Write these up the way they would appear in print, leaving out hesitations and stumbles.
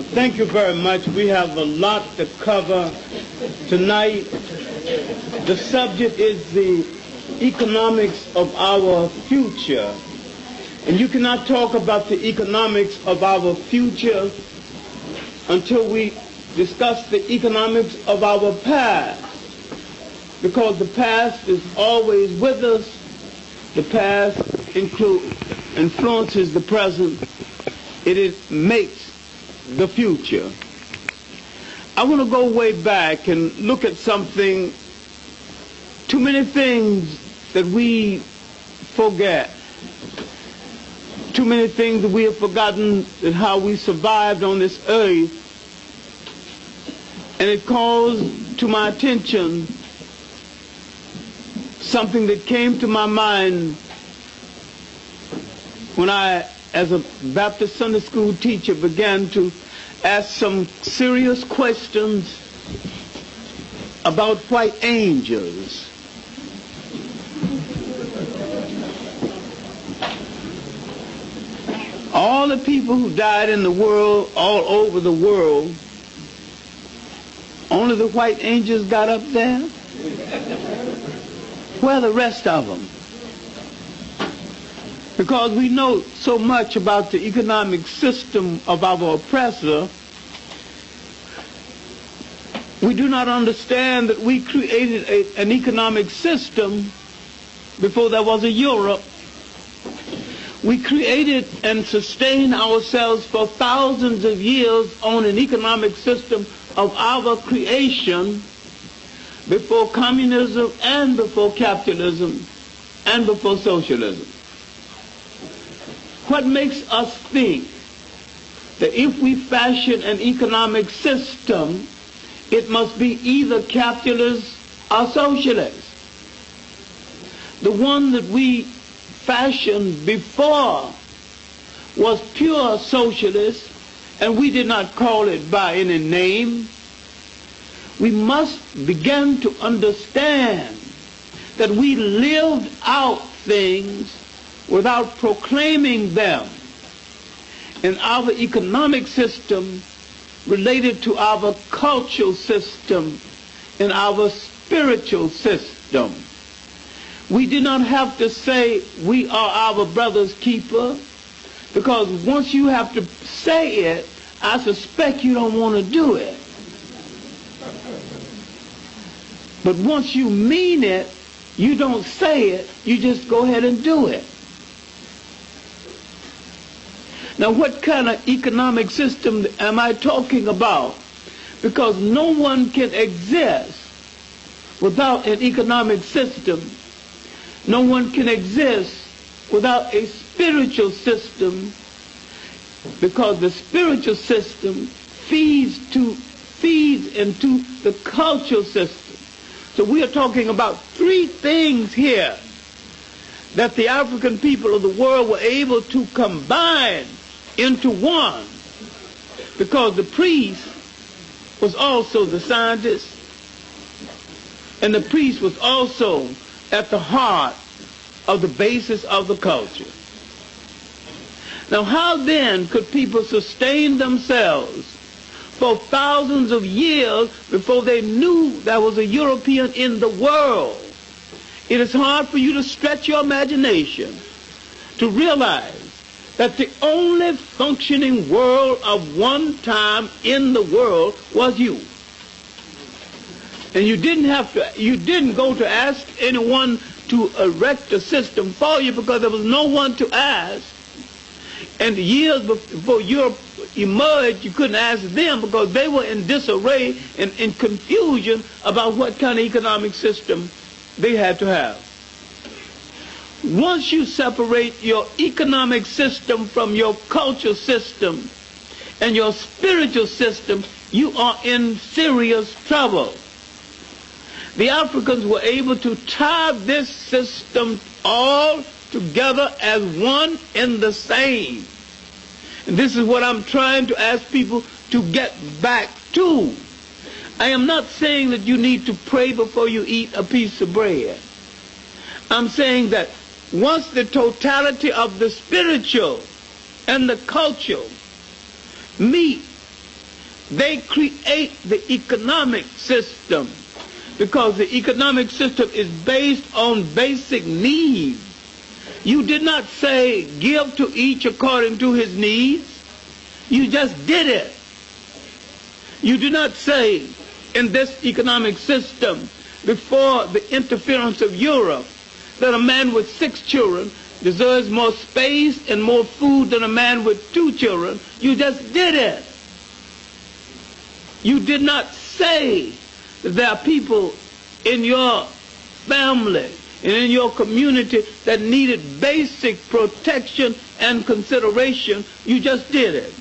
Thank you very much. We have a lot to cover tonight. The subject is the economics of our future. And you cannot talk about the economics of our future until we discuss the economics of our past. Because the past is always with us. The past influences the present. It makes the future. I want to go way back and look at something. Too many things that we forget. Too many things that we have forgotten and how we survived on this earth. And it calls to my attention something that came to my mind when I, as a Baptist Sunday school teacher, began to ask some serious questions about white angels. All the people who died in the world, all over the world, only the white angels got up there? Where are the rest of them? Because we know so much about the economic system of our oppressor, we do not understand that we created an economic system before there was a Europe. We created and sustained ourselves for thousands of years on an economic system of our creation before communism and before capitalism and before socialism. What makes us think that if we fashion an economic system, it must be either capitalist or socialist? The one that we fashioned before was pure socialist, and we did not call it by any name. We must begin to understand that we lived out things without proclaiming them. And our economic system related to our cultural system and our spiritual system. We did not have to say we are our brother's keeper, because once you have to say it, I suspect you don't want to do it. But once you mean it, you don't say it, you just go ahead and do it. Now, what kind of economic system am I talking about? Because no one can exist without an economic system. No one can exist without a spiritual system, because the spiritual system feeds into the cultural system. So we are talking about three things here that the African people of the world were able to combine into one, because the priest was also the scientist, and the priest was also at the heart of the basis of the culture. Now, how then could people sustain themselves for thousands of years before they knew there was a European in the world? It is hard for you to stretch your imagination to realize that the only functioning world of one time in the world was you. And you didn't go to ask anyone to erect a system for you, because there was no one to ask. And years before Europe emerged, you couldn't ask them, because they were in disarray and in confusion about what kind of economic system they had to have. Once you separate your economic system from your cultural system and your spiritual system, you are in serious trouble. The Africans were able to tie this system all together as one and the same. And this is what I'm trying to ask people to get back to. I am not saying that you need to pray before you eat a piece of bread. I'm saying that once the totality of the spiritual and the cultural meet They create the economic system because the economic system is based on basic needs. You did not say give to each according to his needs. You just did it. You do not say in this economic system before the interference of Europe that a man with 6 children deserves more space and more food than a man with 2 children. You just did it. You did not say that there are people in your family and in your community that needed basic protection and consideration. You just did it.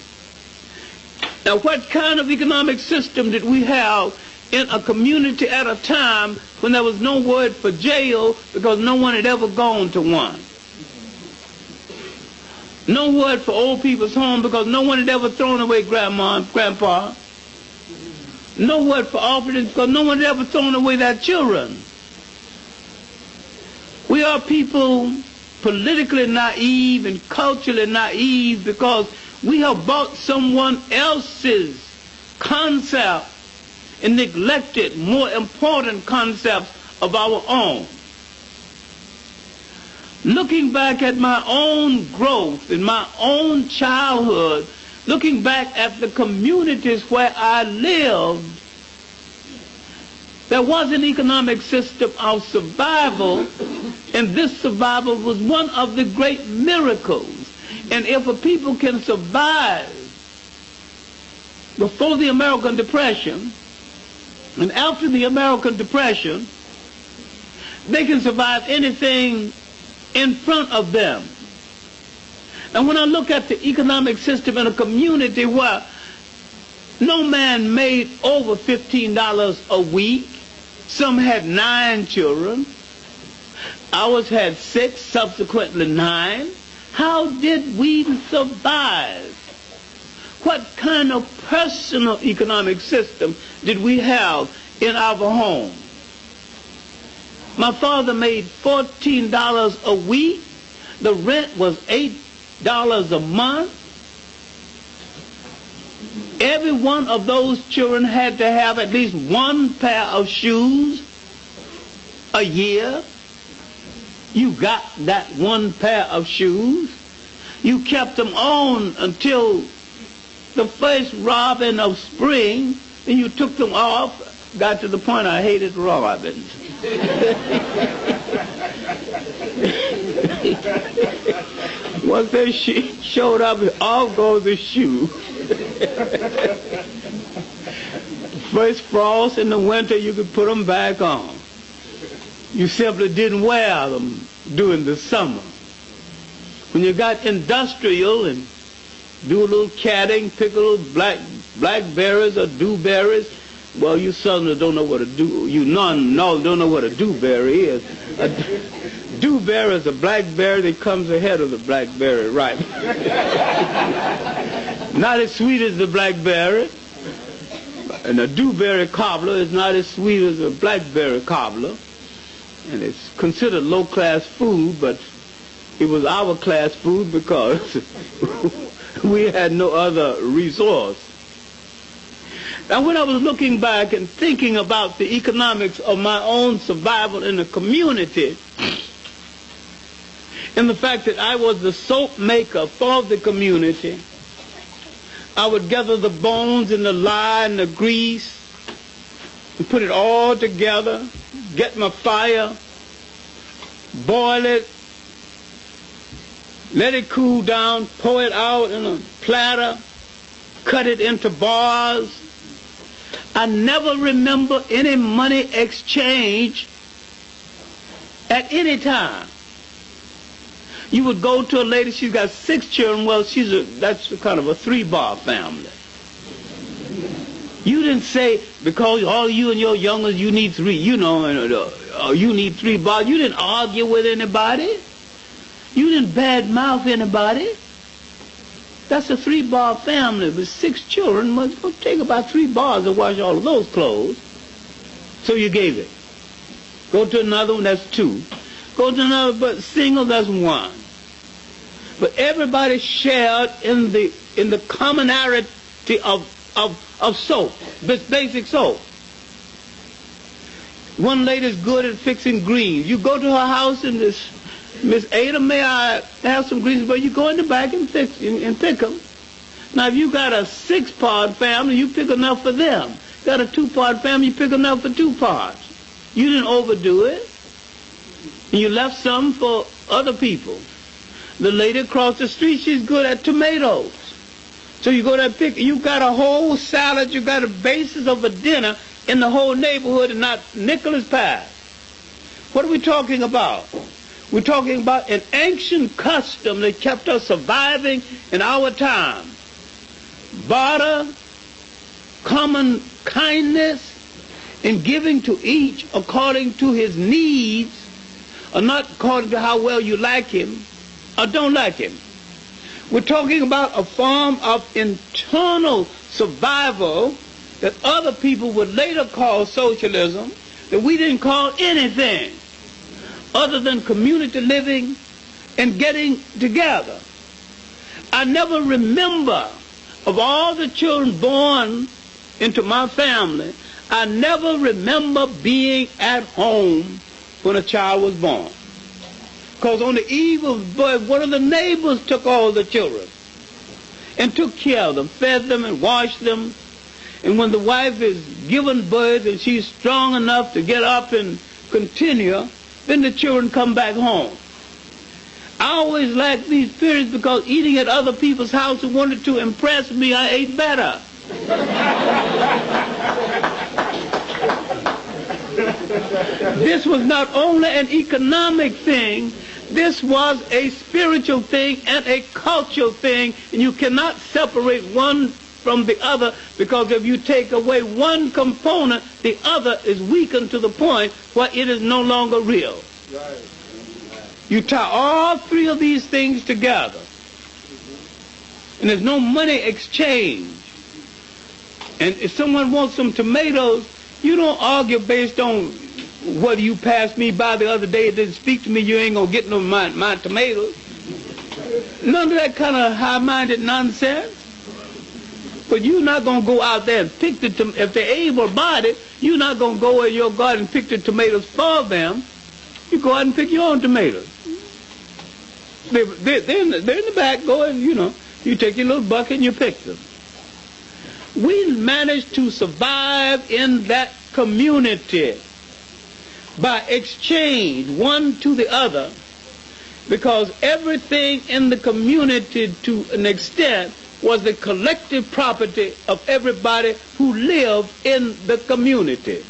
Now, what kind of economic system did we have in a community at a time when there was no word for jail because no one had ever gone to one? No word for old people's home because no one had ever thrown away grandma and grandpa. No word for orphanages because no one had ever thrown away their children. We are people politically naive and culturally naive because we have bought someone else's concept and neglected more important concepts of our own. Looking back at my own growth in my own childhood, looking back at the communities where I lived, there was an economic system of survival, and this survival was one of the great miracles. And if a people can survive before the American Depression and after the American Depression, they can survive anything in front of them. And when I look at the economic system in a community where no man made over $15 a week, some had 9 children, ours had 6, subsequently 9, how did we survive? What kind of personal economic system did we have in our home? My father made $14 a week. The rent was $8 a month. Every one of those children had to have at least 1 pair of shoes a year. You got that 1 pair of shoes. You kept them on until the first robin of spring, and you took them off. Got to the point I hated robins. Once they showed up, off goes the shoe. First frost in the winter, you could put them back on. You simply didn't wear them during the summer. When you got industrial and do a little catting, pick a little blackberries or dewberries, well, you suddenly don't know what a don't know what a dewberry is. A dewberry is a blackberry that comes ahead of the blackberry, right? Not as sweet as the blackberry. And a dewberry cobbler is not as sweet as a blackberry cobbler. And it's considered low-class food, but it was our class food because we had no other resource. Now, when I was looking back and thinking about the economics of my own survival in the community, and the fact that I was the soap maker for the community, I would gather the bones and the lye and the grease and put it all together, get my fire, boil it, let it cool down, pour it out in a platter, cut it into bars. I never remember any money exchange at any time. You would go to a lady, she's got 6 children, well, that's kind of a 3-bar family. You didn't say, because all you and your youngest, you need 3, you need 3 bars. You didn't argue with anybody. You didn't badmouth anybody. That's a 3-bar family with 6 children. It would take about 3 bars to wash all of those clothes. So you gave it. Go to another one, that's 2. Go to another, but single, that's 1. But everybody shared in the commonality of of soap, basic soap. One lady's good at fixing greens. You go to her house and this, Miss Ada, may I have some greens? But you go in the back and pick them. Now, if you got a 6-part family, you pick enough for them. Got a 2-part family, you pick enough for 2 parts. You didn't overdo it. And you left some for other people. The lady across the street, she's good at tomatoes. So you go there and pick, you got a whole salad, you got a basis of a dinner in the whole neighborhood and not Nicholas Pie. What are we talking about? We're talking about an ancient custom that kept us surviving in our time. Barter, common kindness, and giving to each according to his needs, or not according to how well you like him or don't like him. We're talking about a form of internal survival that other people would later call socialism, that we didn't call anything other than community living and getting together. I never remember, of all the children born into my family, I never remember being at home when a child was born. Because on the eve of birth, one of the neighbors took all the children and took care of them, fed them and washed them. And when the wife is given birth and she's strong enough to get up and continue, then the children come back home. I always liked these periods because eating at other people's house and wanted to impress me, I ate better. This was not only an economic thing, this was a spiritual thing and a cultural thing, and you cannot separate one from the other, because if you take away one component, the other is weakened to the point where it is no longer real. Right. You tie all 3 of these things together, and there's no money exchange. And if someone wants some tomatoes, you don't argue based on whether you passed me by the other day and didn't speak to me, you ain't going to get no my tomatoes. None of that kind of high-minded nonsense. But you're not going to go out there and pick the tomatoes. If they're able-bodied, you're not going to go in your garden and pick the tomatoes for them. You go out and pick your own tomatoes. They're in the back, go and, you take your little bucket and you pick them. We managed to survive in that community by exchange, one to the other, because everything in the community, to an extent, was the collective property of everybody who lived in the community.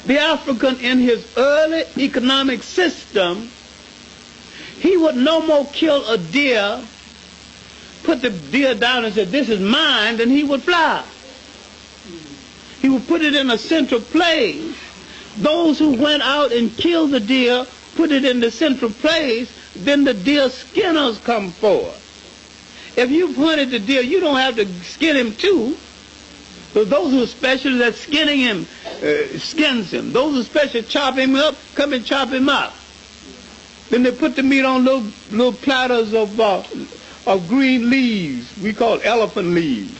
The African, in his early economic system, he would no more kill a deer, put the deer down and say, "This is mine," then he would fly. He would put it in a central place. Those who went out and killed the deer, put it in the central place, then the deer skinners come forth. If you've hunted the deer, you don't have to skin him too. So those who are special at skinning him, skins him. Those who are special chop him up, come and chop him up. Then they put the meat on little platters of green leaves. We call elephant leaves.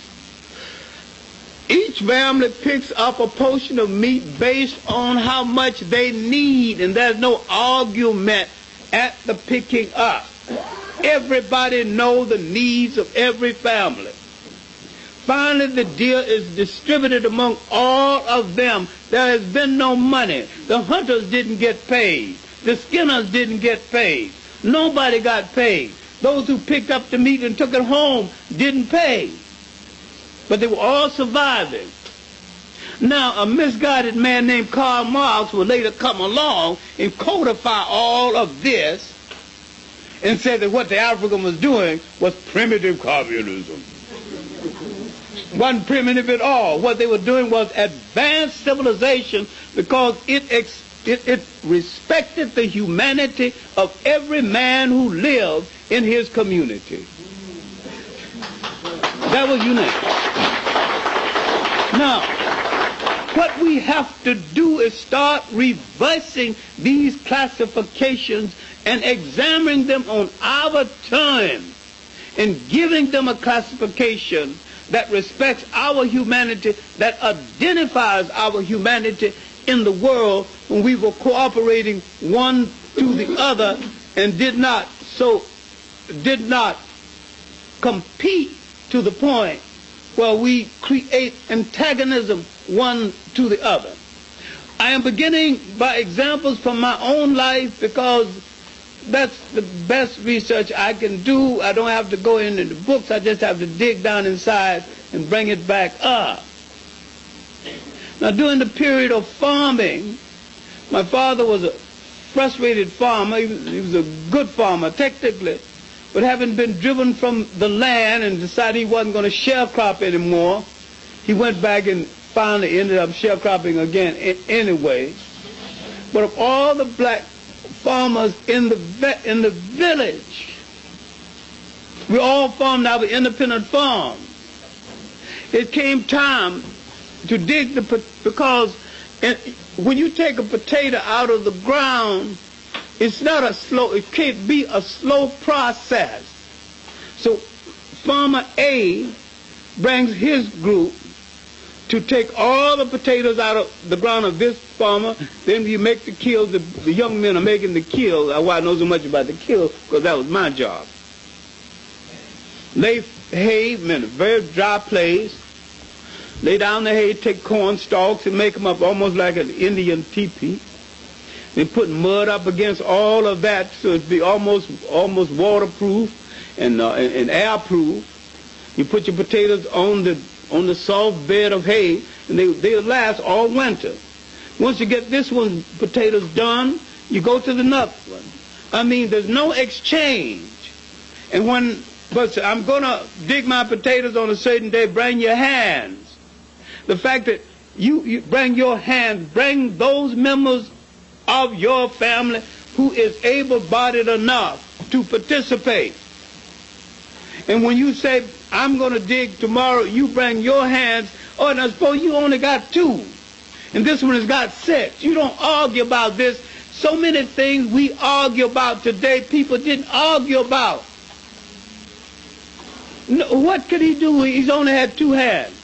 Each family picks up a portion of meat based on how much they need, and there's no argument at the picking up. Everybody knows the needs of every family. Finally, the deer is distributed among all of them. There has been no money. The hunters didn't get paid. The skinners didn't get paid. Nobody got paid. Those who picked up the meat and took it home didn't pay. But they were all surviving. Now, a misguided man named Karl Marx will later come along and codify all of this and say that what the African was doing was primitive communism. It wasn't primitive at all. What they were doing was advanced civilization, because it respected the humanity of every man who lived in his community. That was unique. Now, what we have to do is start reversing these classifications and examining them on our terms and giving them a classification that respects our humanity, that identifies our humanity in the world when we were cooperating one to the other and did not compete to the point where we create antagonism one to the other. I am beginning by examples from my own life because that's the best research I can do. I don't have to go into the books. I just have to dig down inside and bring it back up. Now, during the period of farming, my father was a frustrated farmer. He was a good farmer, technically, but having been driven from the land and decided he wasn't going to sharecrop anymore, he went back and finally ended up sharecropping again anyway. But of all the black farmers in the village, we all farmed our independent farms. It came time to dig because when you take a potato out of the ground, it can't be a slow process. So farmer A brings his group to take all the potatoes out of the ground of this farmer. Then you make the kills. The young men are making the kills. That's why I know so much about the kills, because that was my job. Lay hay in a very dry place. Lay down the hay, take corn stalks and make them up almost like an Indian teepee. Then put mud up against all of that so it'd be almost waterproof and airproof. You put your potatoes on the soft bed of hay, and they'll last all winter. Once you get this one potatoes done, you go to the next one. I mean, there's no exchange. And but I'm going to dig my potatoes on a certain day, bring your hands. The fact that you bring your hands, bring those members of your family who is able-bodied enough to participate. And when you say, I'm going to dig tomorrow, you bring your hands. Oh, now suppose you only got 2, and this one has got 6. You don't argue about this. So many things we argue about today, people didn't argue about. No, what could he do? He's only had 2 hands.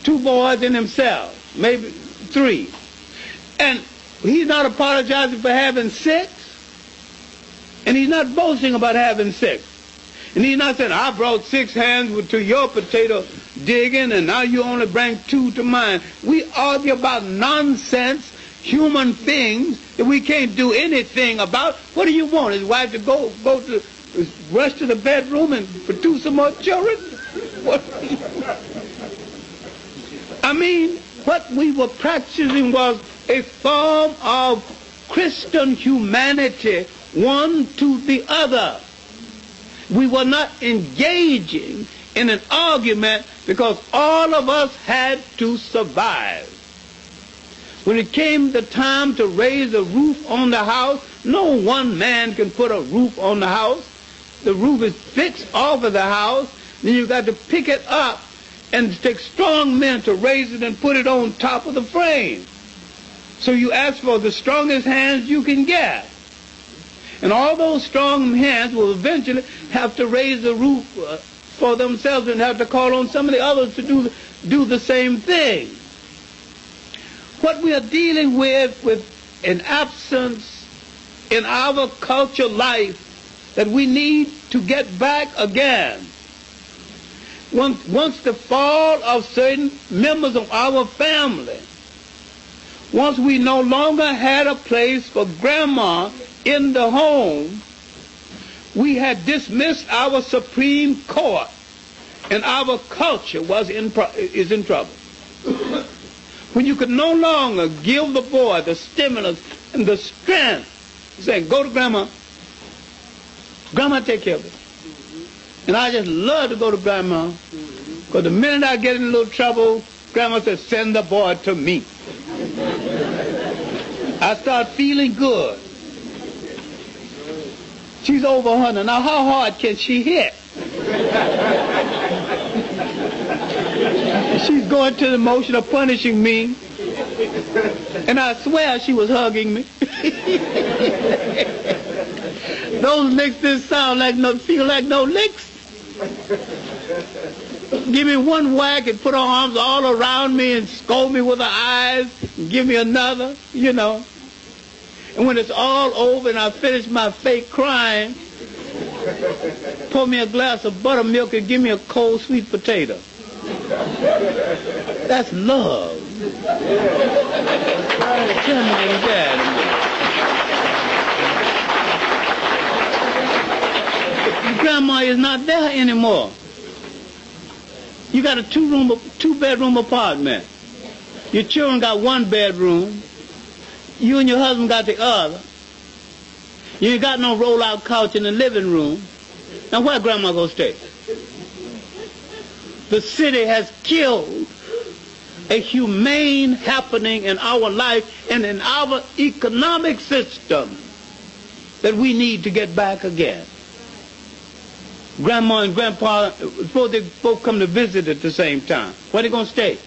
2 boys and himself, maybe 3. And he's not apologizing for having 6. And he's not boasting about having 6. And he's not saying, I brought 6 hands to your potato digging, and now you only bring 2 to mine. We argue about nonsense, human things that we can't do anything about. What do you want? His wife to go to rush to the bedroom and produce some more children? What? I mean, what we were practicing was a form of Christian humanity, one to the other. We were not engaging in an argument because all of us had to survive. When it came the time to raise a roof on the house, no one man can put a roof on the house. The roof is fixed off of the house, then you got to pick it up and take strong men to raise it and put it on top of the frame. So you ask for the strongest hands you can get. And all those strong hands will eventually have to raise the roof for themselves and have to call on some of the others to do the same thing. What we are dealing with an absence in our culture life that we need to get back again. Once the fall of certain members of our family, once we no longer had a place for grandma in the home, we had dismissed our Supreme Court, and our culture is in trouble. When you could no longer give the boy the stimulus and the strength, saying, go to grandma, grandma take care of it. And I just love to go to grandma, because the minute I get in a little trouble, grandma says, send the boy to me. I start feeling good. She's over 100. Now, how hard can she hit? She's going to the motion of punishing me. And I swear she was hugging me. Those licks didn't feel like no licks. give me one whack and put her arms all around me and scold me with her eyes and give me another, you know. And when it's all over and I finish my fake crying, pour me a glass of buttermilk and give me a cold sweet potato. That's love. Grandma and Dad. Grandma is not there anymore. You got a two-bedroom apartment. Your children got one bedroom. You and your husband got the other. You ain't got no roll-out couch in the living room. Now where Grandma gonna stay? The city has killed a humane happening in our life and in our economic system that we need to get back again. Grandma and Grandpa, suppose they both come to visit at the same time. Where they gonna stay?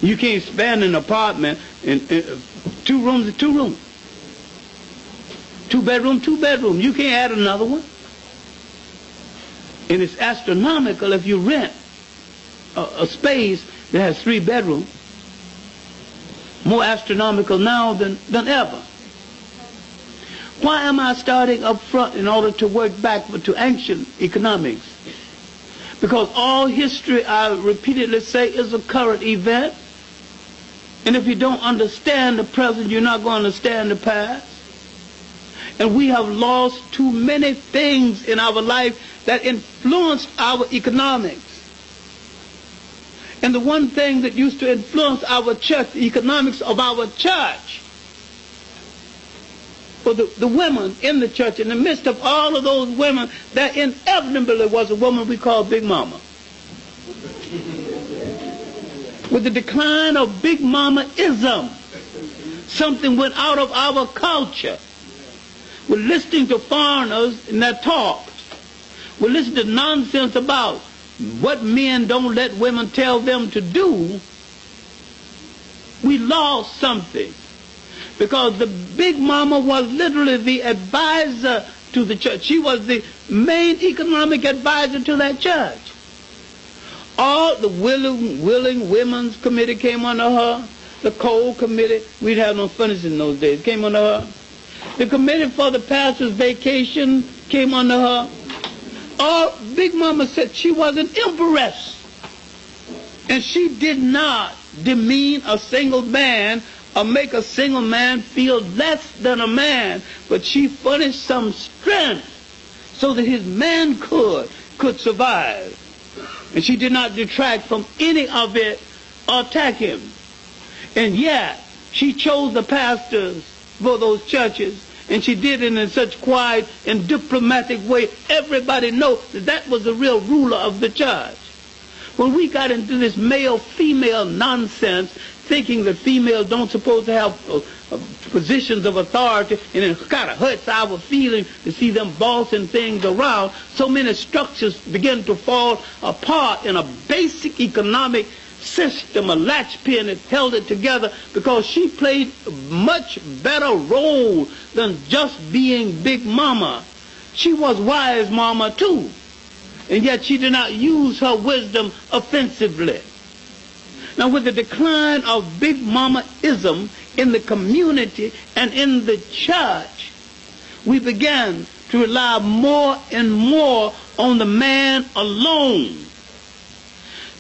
You can't spend an apartment in 2 rooms and 2 rooms. 2 bedroom, 2 bedroom. You can't add another one. And it's astronomical if you rent a space that has 3 bedrooms. More astronomical now than ever. Why am I starting up front in order to work backward to ancient economics? Because all history, I repeatedly say, is a current event. And if you don't understand the present, you're not going to understand the past. And we have lost too many things in our life that influenced our economics. And the one thing that used to influence our church, the economics of our church, for the women in the church, in the midst of all of those women, there inevitably was a woman we call Big Mama. With the decline of Big Mama-ism, something went out of our culture. We're listening to foreigners in their talk. We're listening to nonsense about what men don't let women tell them to do. We lost something. Because the Big Mama was literally the advisor to the church. She was the main economic advisor to that church. All the willing women's committee came under her. The coal committee, we'd have no furnace in those days, came under her. The committee for the pastor's vacation came under her. All Big Mama said she was an empress. And she did not demean a single man or make a single man feel less than a man, but she furnished some strength so that his man could survive. And she did not detract from any of it or attack him. And yet, she chose the pastors for those churches, and she did it in such quiet and diplomatic way. Everybody knows that that was the real ruler of the church. When we got into this male-female nonsense, thinking that females don't supposed to have positions of authority, and it kind of hurts our feelings to see them bossing things around, so many structures begin to fall apart in a basic economic system. A latchpin that held it together, because she played a much better role than just being Big Mama. She was wise mama too, and yet she did not use her wisdom offensively. Now, with the decline of Big Mama-ism in the community and in the church, we began to rely more and more on the man alone.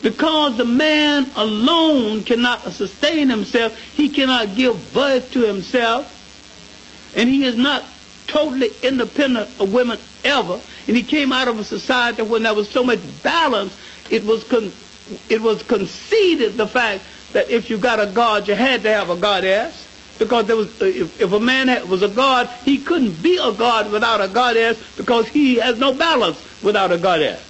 Because the man alone cannot sustain himself, he cannot give birth to himself, and he is not totally independent of women ever. And he came out of a society when there was so much balance, it was conceded the fact that if you got a god, you had to have a goddess. Because there was, if a man was a god, he couldn't be a god without a goddess, because he has no balance without a goddess.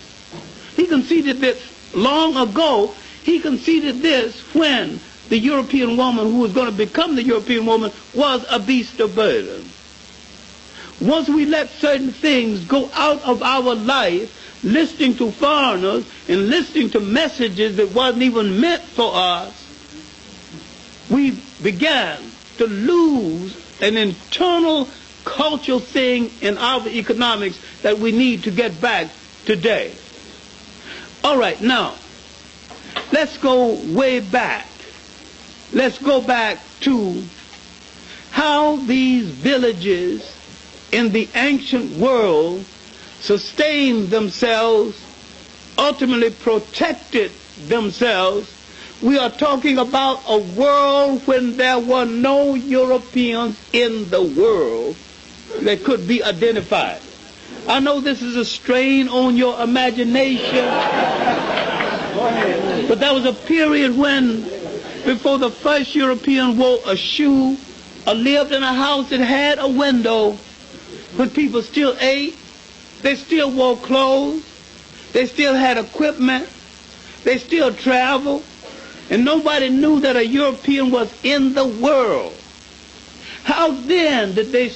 He conceded this long ago. He conceded this when the European woman, who was going to become the European woman, was a beast of burden. Once we let certain things go out of our life, listening to foreigners and listening to messages that wasn't even meant for us, we began to lose an internal cultural thing in our economics that we need to get back today. All right, now, let's go way back. Let's go back to how these villages in the ancient world sustained themselves, ultimately protected themselves. We are talking about a world when there were no Europeans in the world that could be identified. I know this is a strain on your imagination, but there was a period when, before the first European wore a shoe or lived in a house that had a window, when people still ate, they still wore clothes, they still had equipment, they still traveled, and nobody knew that a European was in the world. How then did they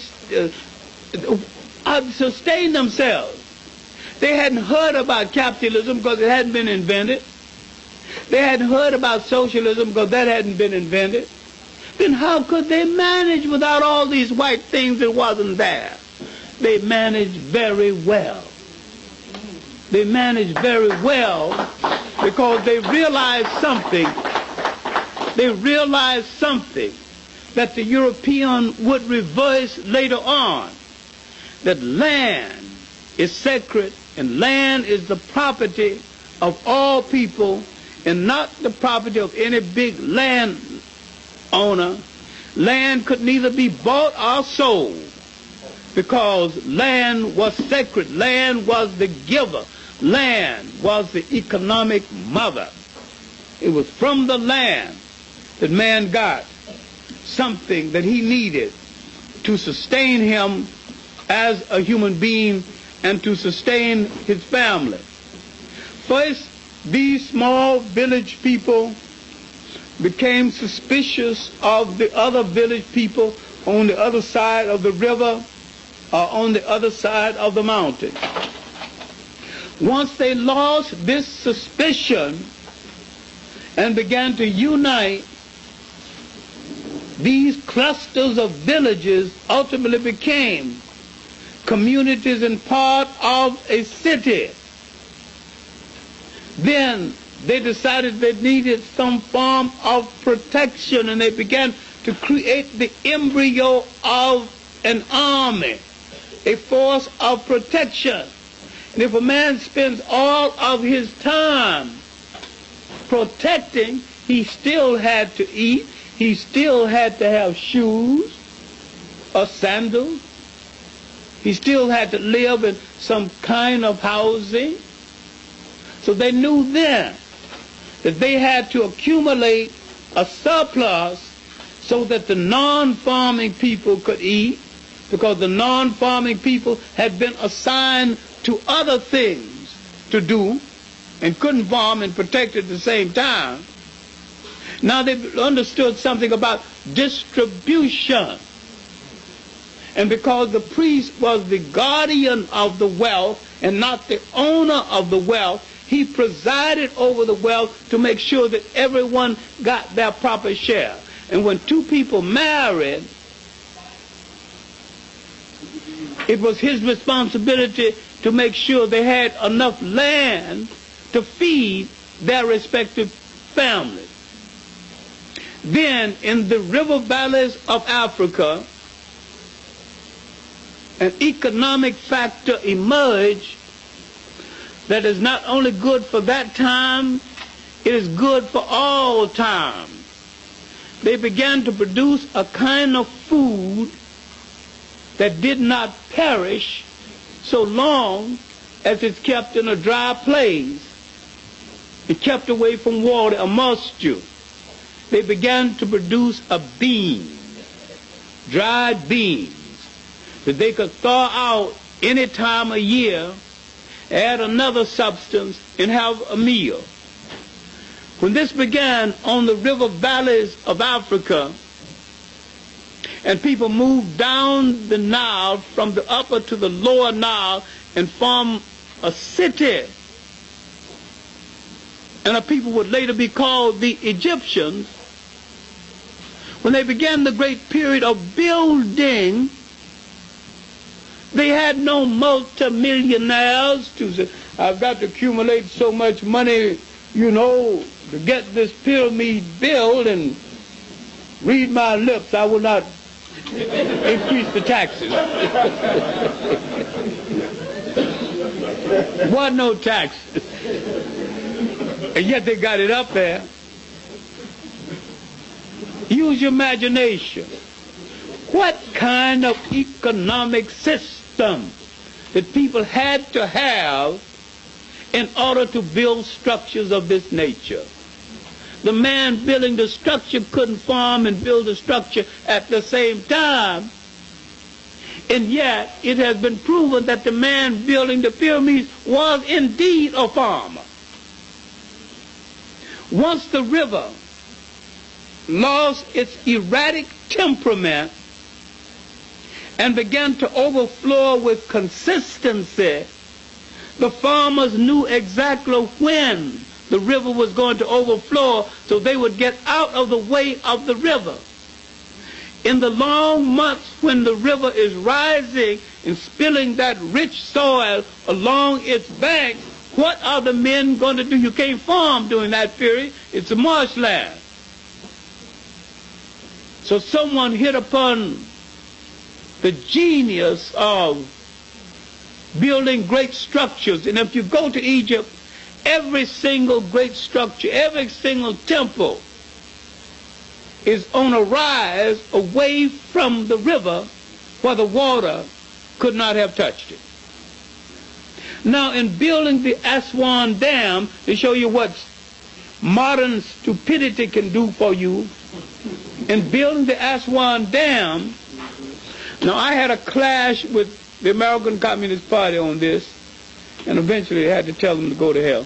sustain themselves? They hadn't heard about capitalism because it hadn't been invented. They hadn't heard about socialism because that hadn't been invented. Then how could they manage without all these white things that wasn't there? They managed very well. They managed very well because they realized something. They realized something that the European would reverse later on, that land is sacred and land is the property of all people and not the property of any big land owner. Land could neither be bought or sold because land was sacred. Land was the giver. Land was the economic mother. It was from the land that man got something that he needed to sustain him as a human being and to sustain his family. First, these small village people became suspicious of the other village people on the other side of the river or on the other side of the mountain. Once they lost this suspicion and began to unite, these clusters of villages ultimately became communities and part of a city. Then they decided they needed some form of protection, and they began to create the embryo of an army, a force of protection. And if a man spends all of his time protecting, he still had to eat, he still had to have shoes or sandals, he still had to live in some kind of housing. So they knew then that they had to accumulate a surplus so that the non-farming people could eat, because the non-farming people had been assigned to other things to do and couldn't farm and protect at the same time. Now they understood something about distribution. And because the priest was the guardian of the wealth and not the owner of the wealth, he presided over the wealth to make sure that everyone got their proper share. And when two people married, it was his responsibility to make sure they had enough land to feed their respective families. Then, in the river valleys of Africa, an economic factor emerged that is not only good for that time, it is good for all time. They began to produce a kind of food that did not perish so long as it's kept in a dry place. It kept away from water or moisture. They began to produce a bean, dried beans, that they could thaw out any time of year, add another substance, and have a meal. When this began on the river valleys of Africa, and people moved down the Nile from the upper to the lower Nile and formed a city, and a people would later be called the Egyptians, when they began the great period of building, They had no multimillionaires to say, I've got to accumulate so much money, to get this pyramid built, and read my lips, I will not increase the taxes. Wasn't no taxes. And yet they got it up there. Use your imagination. What kind of economic system that people had to have in order to build structures of this nature? The man building the structure couldn't farm and build the structure at the same time. And yet it has been proven that the man building the pyramids was indeed a farmer. Once the river lost its erratic temperament and began to overflow with consistency, the farmers knew exactly when the river was going to overflow, so they would get out of the way of the river. In the long months when the river is rising and spilling that rich soil along its banks, what are the men going to do? You can't farm during that period. It's a marshland. So someone hit upon the genius of building great structures. And if you go to Egypt, every single great structure, every single temple is on a rise away from the river where the water could not have touched it. Now, in building the Aswan Dam, to show you what modern stupidity can do for you, in building the Aswan Dam, now I had a clash with the American Communist Party on this, and eventually I had to tell them to go to hell.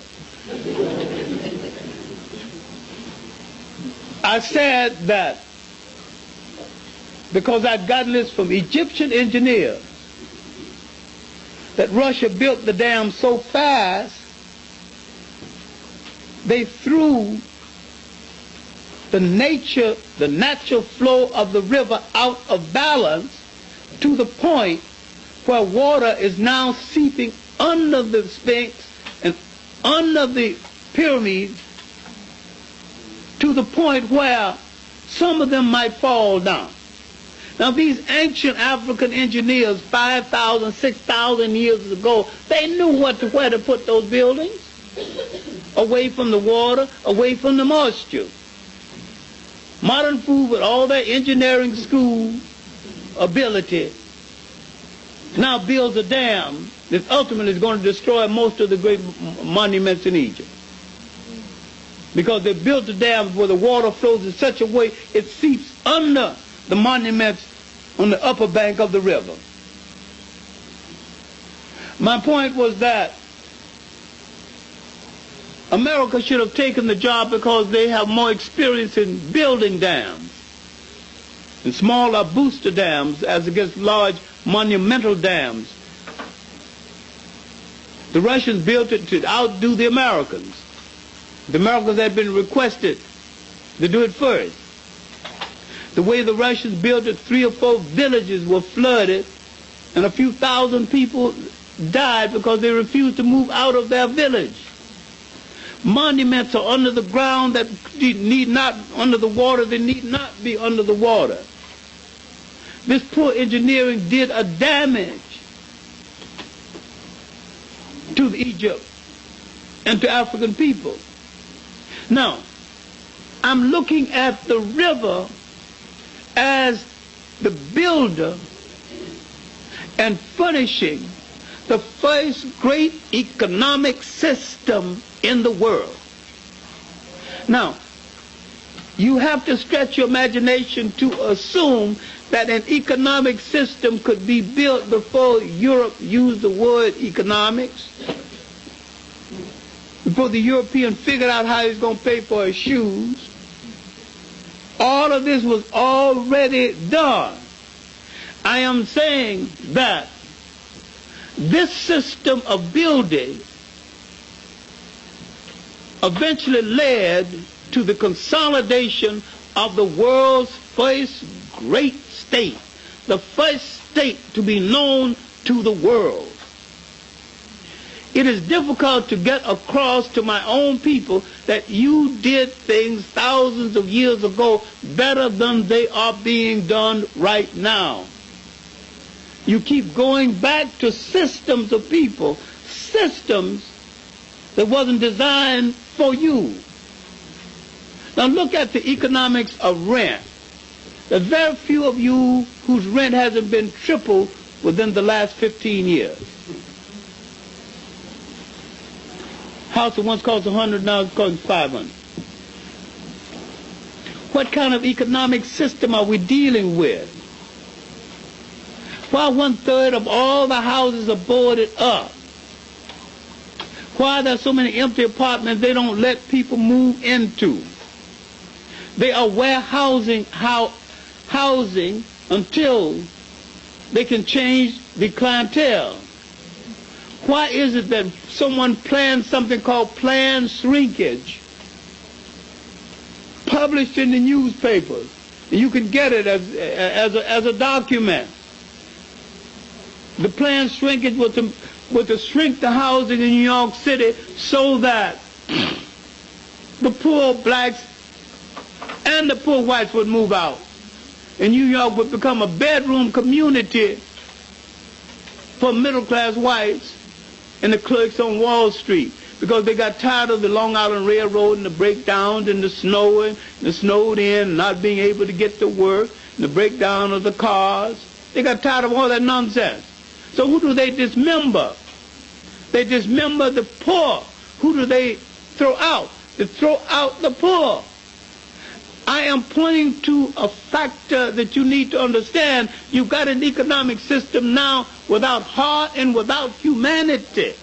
I said that because I'd gotten this from Egyptian engineers, that Russia built the dam so fast, they threw the natural flow of the river out of balance to the point where water is now seeping under the Sphinx and under the pyramid to the point where some of them might fall down. Now, these ancient African engineers, 5,000, 6,000 years ago, they knew where to put those buildings. Away from the water, away from the moisture. Modern food, with all their engineering school ability, now builds a dam that ultimately is going to destroy most of the great monuments in Egypt. Because they built the dams where the water flows in such a way it seeps under the monuments on the upper bank of the river. My point was that America should have taken the job because they have more experience in building dams and smaller booster dams as against large monumental dams. The Russians built it to outdo the Americans. The Americans had been requested to do it first. The way the Russians built it, 3 or 4 villages were flooded, and a few thousand people died because they refused to move out of their village. Monuments are under the ground that need not under the water. They need not be under the water. This poor engineering did a damage to Egypt and to African people. Now, I'm looking at the river as the builder and furnishing the first great economic system in the world. Now, you have to stretch your imagination to assume that an economic system could be built before Europe used the word economics, before the European figured out how he was going to pay for his shoes. All of this was already done. I am saying that this system of building eventually led to the consolidation of the world's first great state, the first state to be known to the world. It is difficult to get across to my own people that you did things thousands of years ago better than they are being done right now. You keep going back to systems of people, systems that wasn't designed for you. Now look at the economics of rent. There's very few of you whose rent hasn't been tripled within the last 15 years. House that once cost 100, now it's costing 500. What kind of economic system are we dealing with? Why 1/3 of all the houses are boarded up? Why are there so many empty apartments they don't let people move into? They are warehousing housing until they can change the clientele. Why is it that someone planned something called planned shrinkage, published in the newspapers? You can get it as a document. The planned shrinkage was to shrink the housing in New York City so that the poor blacks and the poor whites would move out. And New York would become a bedroom community for middle-class whites and the clerks on Wall Street, because they got tired of the Long Island Railroad and the breakdowns and the snowing, the snowed in, not being able to get to work, and the breakdown of the cars. They got tired of all that nonsense. So who do they dismember? They dismember the poor. Who do they throw out? They throw out the poor. I am pointing to a factor that you need to understand. You've got an economic system now without heart and without humanity.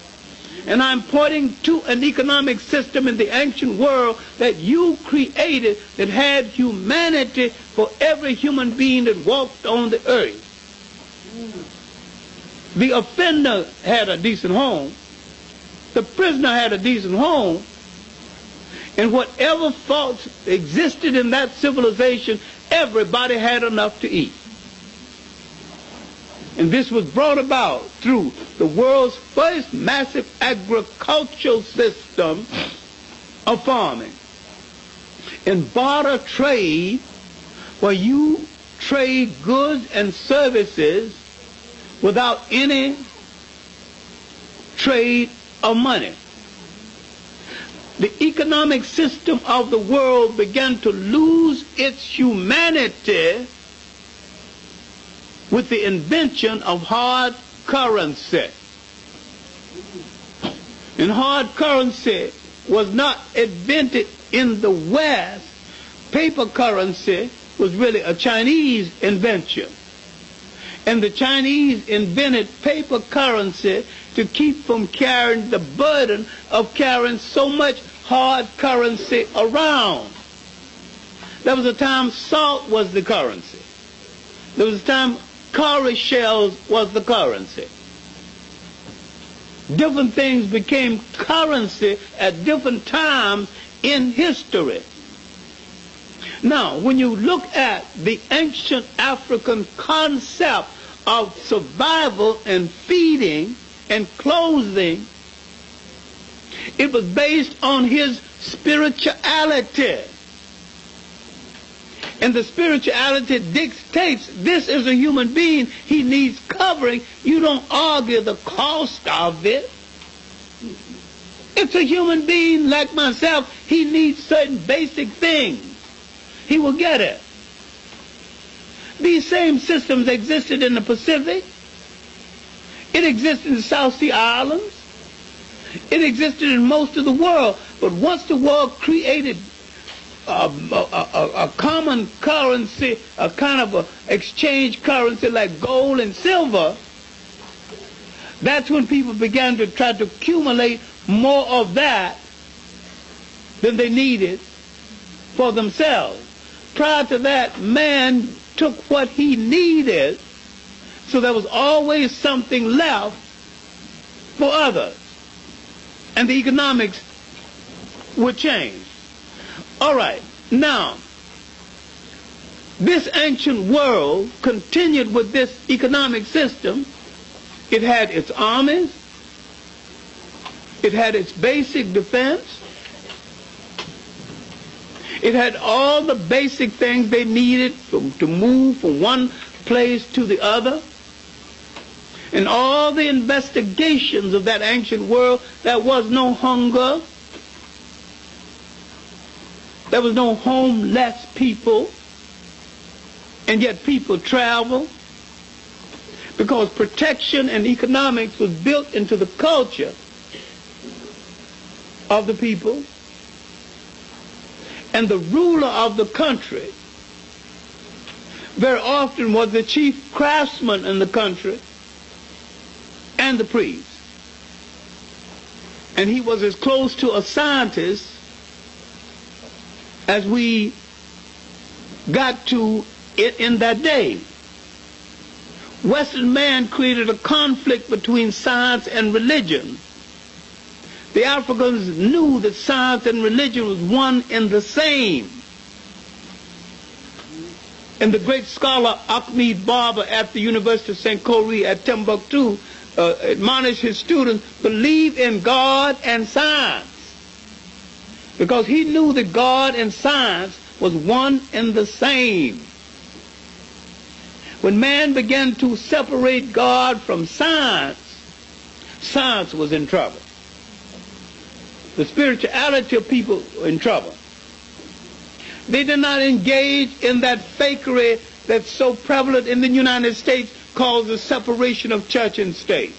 And I'm pointing to an economic system in the ancient world that you created that had humanity for every human being that walked on the earth. The offender had a decent home. The prisoner had a decent home. And whatever faults existed in that civilization, everybody had enough to eat. And this was brought about through the world's first massive agricultural system of farming. And barter trade, where you trade goods and services without any trade of money. The economic system of the world began to lose its humanity with the invention of hard currency. And hard currency was not invented in the West. Paper currency was really a Chinese invention. And the Chinese invented paper currency to keep from carrying the burden of carrying so much hard currency around. There was a time salt was the currency. There was a time cowrie shells was the currency. Different things became currency at different times in history. Now, when you look at the ancient African concept of survival and feeding and clothing, it was based on his spirituality. And the spirituality dictates this is a human being. He needs covering. You don't argue the cost of it. It's a human being like myself. He needs certain basic things. He will get it. These same systems existed in the Pacific. It existed in the South Sea Islands. It existed in most of the world. But once the world created a common currency, a kind of a exchange currency like gold and silver, that's when people began to try to accumulate more of that than they needed for themselves. Prior to that, man took what he needed, so there was always something left for others. And the economics would change. All right, now, this ancient world continued with this economic system It had its armies. It had its basic defense. It had all the basic things they needed to move from one place to the other. In all the investigations of that ancient world, there was no hunger. There was no homeless people. And yet people travel, because protection and economics was built into the culture of the people. And the ruler of the country very often was the chief craftsman in the country and the priest. And he was as close to a scientist as we got to it in that day. Western man created a conflict between science and religion. The Africans knew that science and religion was one and the same. And the great scholar Ahmed Barber at the University of St. Khoury at Timbuktu admonished his students, believe in God and science. Because he knew that God and science was one and the same. When man began to separate God from science, science was in trouble. The spirituality of people were in trouble. They did not engage in that fakery that's so prevalent in the United States called the separation of church and state.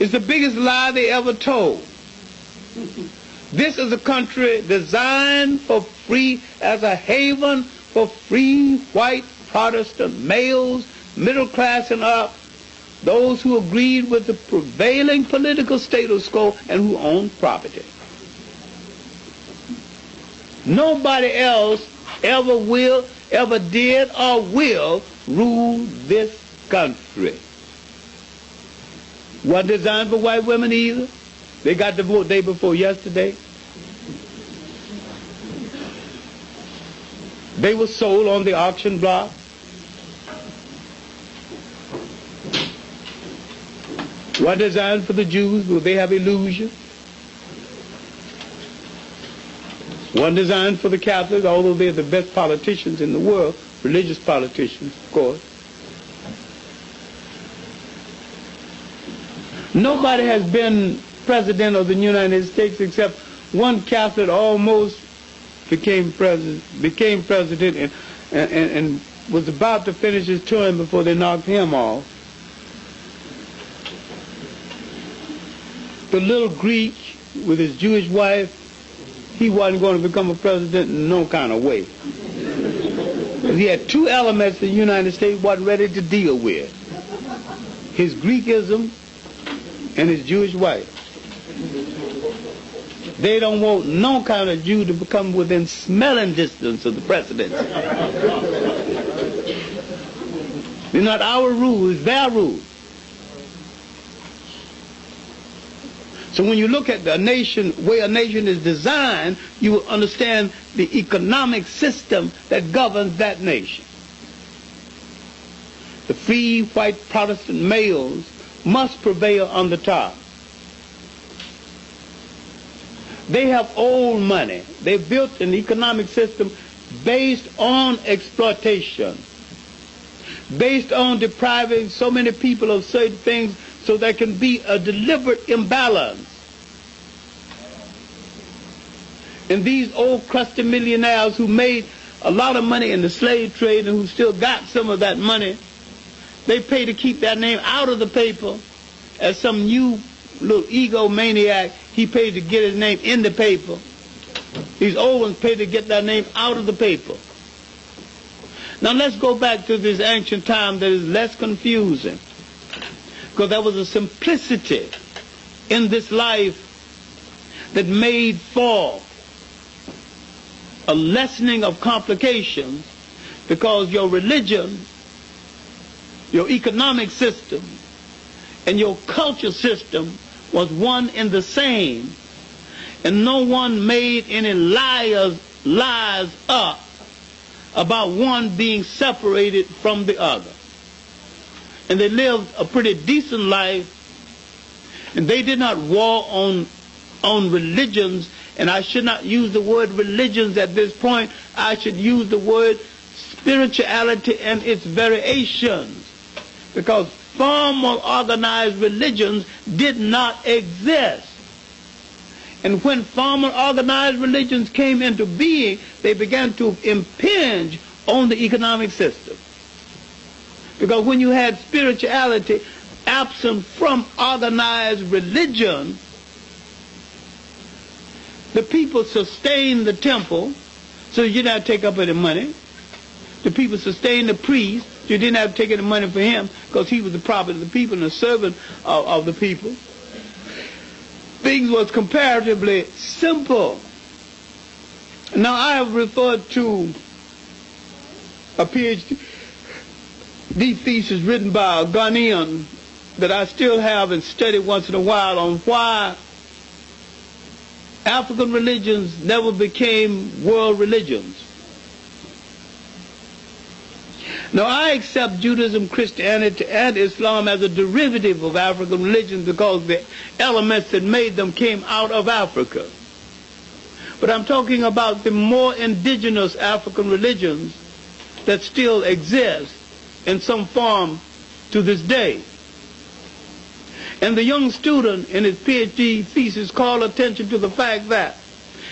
It's the biggest lie they ever told. This is a country designed for free, as a haven for free white Protestant males, middle class and up, those who agreed with the prevailing political status quo and who owned property. Nobody else ever will, ever did, or will rule this country. Wasn't designed for white women either. They got the vote day before yesterday. They were sold on the auction block. Wasn't designed for the Jews, because they have illusion. Wasn't designed for the Catholics, although they're the best politicians in the world, religious politicians, of course. Nobody has been president of the United States except one Catholic almost became president and was about to finish his term before they knocked him off. The little Greek with his Jewish wife, he wasn't going to become a president in no kind of way. Because he had two elements the United States wasn't ready to deal with: his Greekism and his Jewish wife. They don't want no kind of Jew to become within smelling distance of the presidency. They're not our rules, it's their rules. So when you look at the nation, way a nation is designed, you will understand the economic system that governs that nation. The free white Protestant males must prevail on the top. They have old money. They built an economic system based on exploitation, based on depriving so many people of certain things so there can be a deliberate imbalance. And these old crusty millionaires who made a lot of money in the slave trade and who still got some of that money, they pay to keep that name out of the paper. As some new little egomaniac, he paid to get his name in the paper. These old ones pay to get that name out of the paper. Now let's go back to this ancient time that is less confusing, because there was a simplicity in this life that made for a lessening of complications, because your religion, your economic system, and your culture system was one and the same, and no one made any lies up about one being separated from the other. and they lived a pretty decent life, and they did not war on religions. And I should not use the word religions at this point. I should use the word spirituality and its variations, because formal organized religions did not exist. And when formal organized religions came into being, they began to impinge on the economic system. Because when you had spirituality absent from organized religion, the people sustained the temple, so you didn't have to take up any money. The people sustained the priest, so you didn't have to take any money for him, because he was the prophet of the people and the servant of the people. Things was comparatively simple. Now, I have referred to a PhD thesis written by a Ghanaian that I still have and study once in a while on why African religions never became world religions. Now, I accept Judaism, Christianity, and Islam as a derivative of African religions because the elements that made them came out of Africa. But I'm talking about the more indigenous African religions that still exist in some form to this day. And the young student in his PhD thesis called attention to the fact that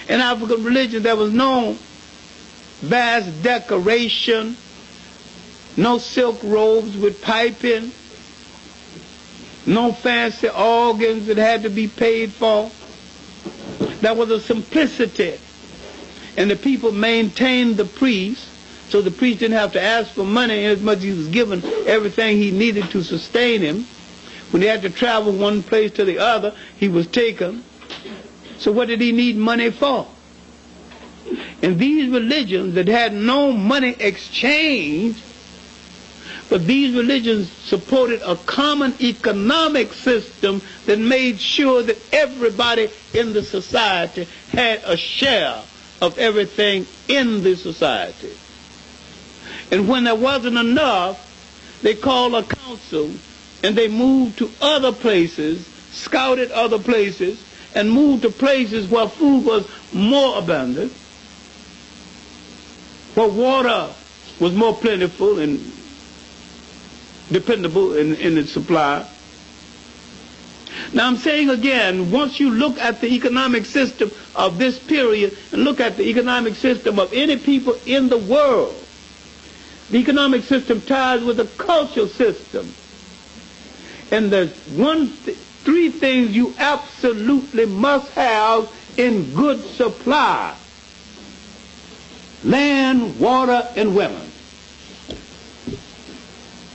in African religion there was no vast decoration, no silk robes with piping, no fancy organs that had to be paid for. There was a simplicity, and the people maintained the priest, so the priest didn't have to ask for money inasmuch as he was given everything he needed to sustain him. When he had to travel one place to the other, he was taken. So what did he need money for? And these religions that had no money exchange, but these religions supported a common economic system that made sure that everybody in the society had a share of everything in the society. And when there wasn't enough, they called a council and they moved to other places, scouted other places, and moved to places where food was more abundant, where water was more plentiful and dependable in its supply. Now I'm saying again, once you look at the economic system of this period and look at the economic system of any people in the world, the economic system ties with the cultural system. And there's three things you absolutely must have in good supply: land, water, and women.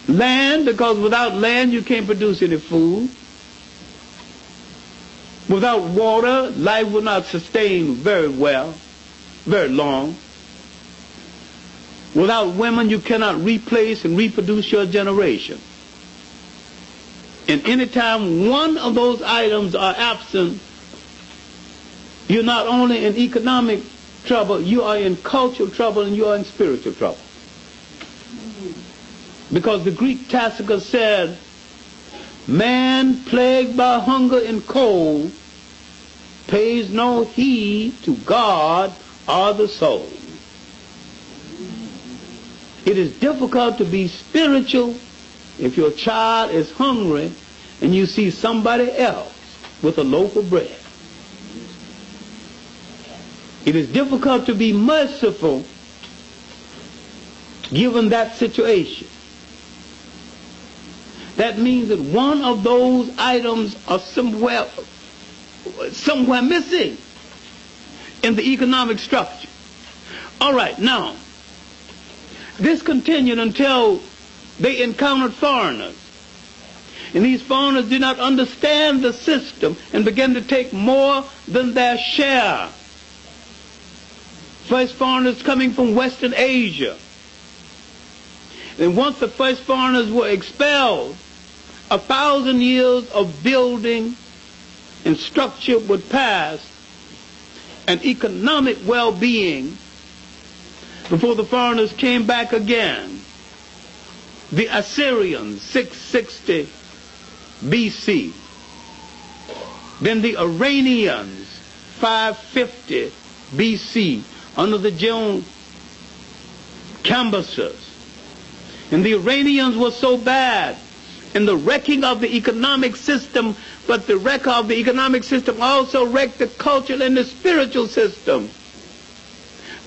Land, because without land you can't produce any food. Without water, life will not sustain very well, very long. Without women, you cannot replace and reproduce your generation. And any time one of those items are absent, you're not only in economic trouble, you are in cultural trouble and you are in spiritual trouble. Because the Greek Tacitus said, man plagued by hunger and cold pays no heed to God or the soul. It is difficult to be spiritual if your child is hungry and you see somebody else with a loaf of bread. It is difficult to be merciful given that situation. That means that one of those items are somewhere missing in the economic structure. All right, now, this continued until they encountered foreigners. And these foreigners did not understand the system and began to take more than their share. First foreigners coming from Western Asia. And once the first foreigners were expelled, 1,000 years of building and structure would pass, and economic well-being before the foreigners came back again. The Assyrians, 660 BC. Then the Iranians, 550 BC, under the general Cambyses. And the Iranians were so bad in the wrecking of the economic system, but the wreck of the economic system also wrecked the cultural and the spiritual system.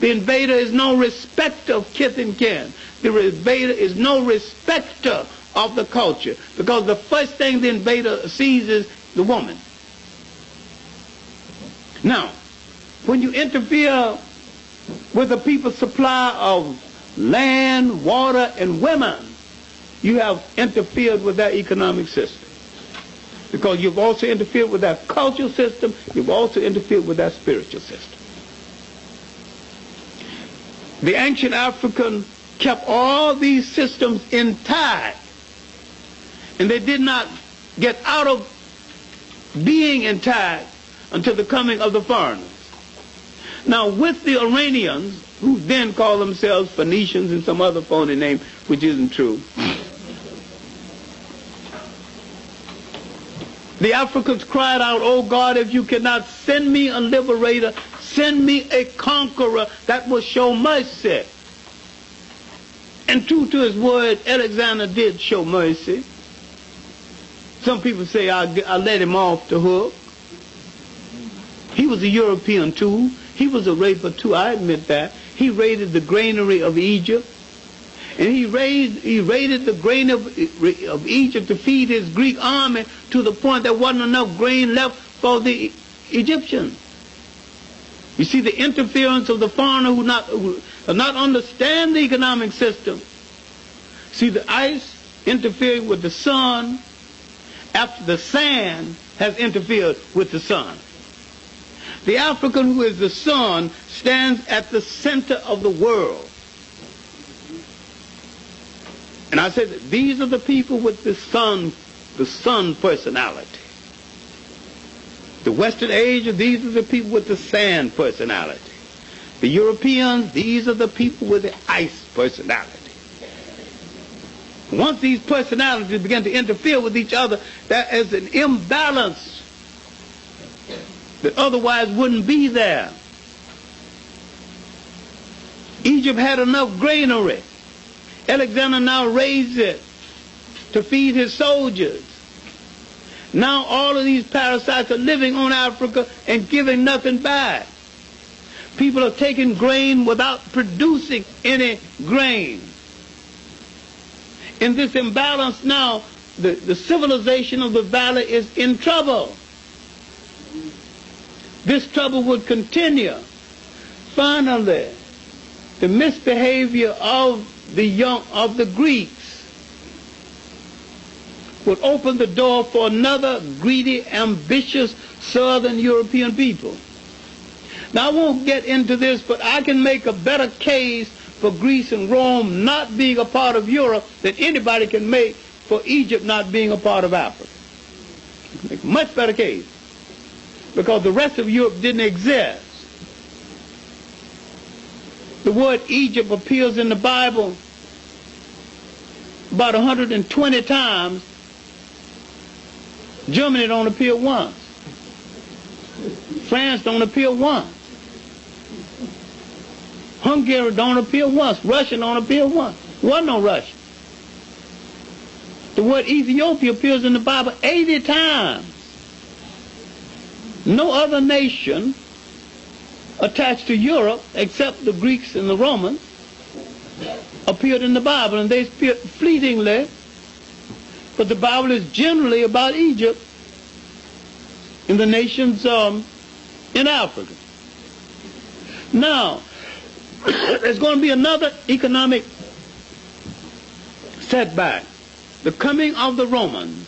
The invader is no respecter of kith and kin. The invader is no respecter of the culture, because the first thing the invader sees is the woman. Now, when you interfere with the people's supply of land, water, and women, you have interfered with their economic system. Because you've also interfered with their cultural system, you've also interfered with their spiritual system. The ancient African kept all these systems intact, and they did not get out of being intact until the coming of the foreigners. Now, with the Iranians, who then call themselves Phoenicians and some other phony name, which isn't true, the Africans cried out, "Oh God, if you cannot send me a liberator, send me a conqueror that will show mercy." And true to his word, Alexander did show mercy. Some people say I let him off the hook. He was a European too. He was a raper too, I admit that. He raided the granary of Egypt. And he raided the granary of Egypt to feed his Greek army to the point there wasn't enough grain left for the Egyptians. You see the interference of the foreigner who not understand the economic system. See the ice interfering with the sun after the sand has interfered with the sun. The African, who is the sun, stands at the center of the world. And I said that these are the people with the sun personality. The Western Asia, these are the people with the sand personality. The Europeans, these are the people with the ice personality. Once these personalities begin to interfere with each other, there is an imbalance that otherwise wouldn't be there. Egypt had enough granary. Alexander now raised it to feed his soldiers. Now all of these parasites are living on Africa and giving nothing back. People are taking grain without producing any grain. In this imbalance now, the civilization of the valley is in trouble. This trouble would continue. Finally, the misbehavior of the Greeks would open the door for another greedy, ambitious southern European people. Now I won't get into this, but I can make a better case for Greece and Rome not being a part of Europe than anybody can make for Egypt not being a part of Africa. I can make a much better case, because the rest of Europe didn't exist. The word Egypt appears in the Bible about 120 times. Germany don't appear once. France don't appear once. Hungary don't appear once. Russia don't appear once. Wasn't no Russia. The word Ethiopia appears in the Bible 80 times. No other nation attached to Europe, except the Greeks and the Romans, appeared in the Bible, and they appeared fleetingly, but the Bible is generally about Egypt and the nations in Africa. Now, there's going to be another economic setback. The coming of the Romans.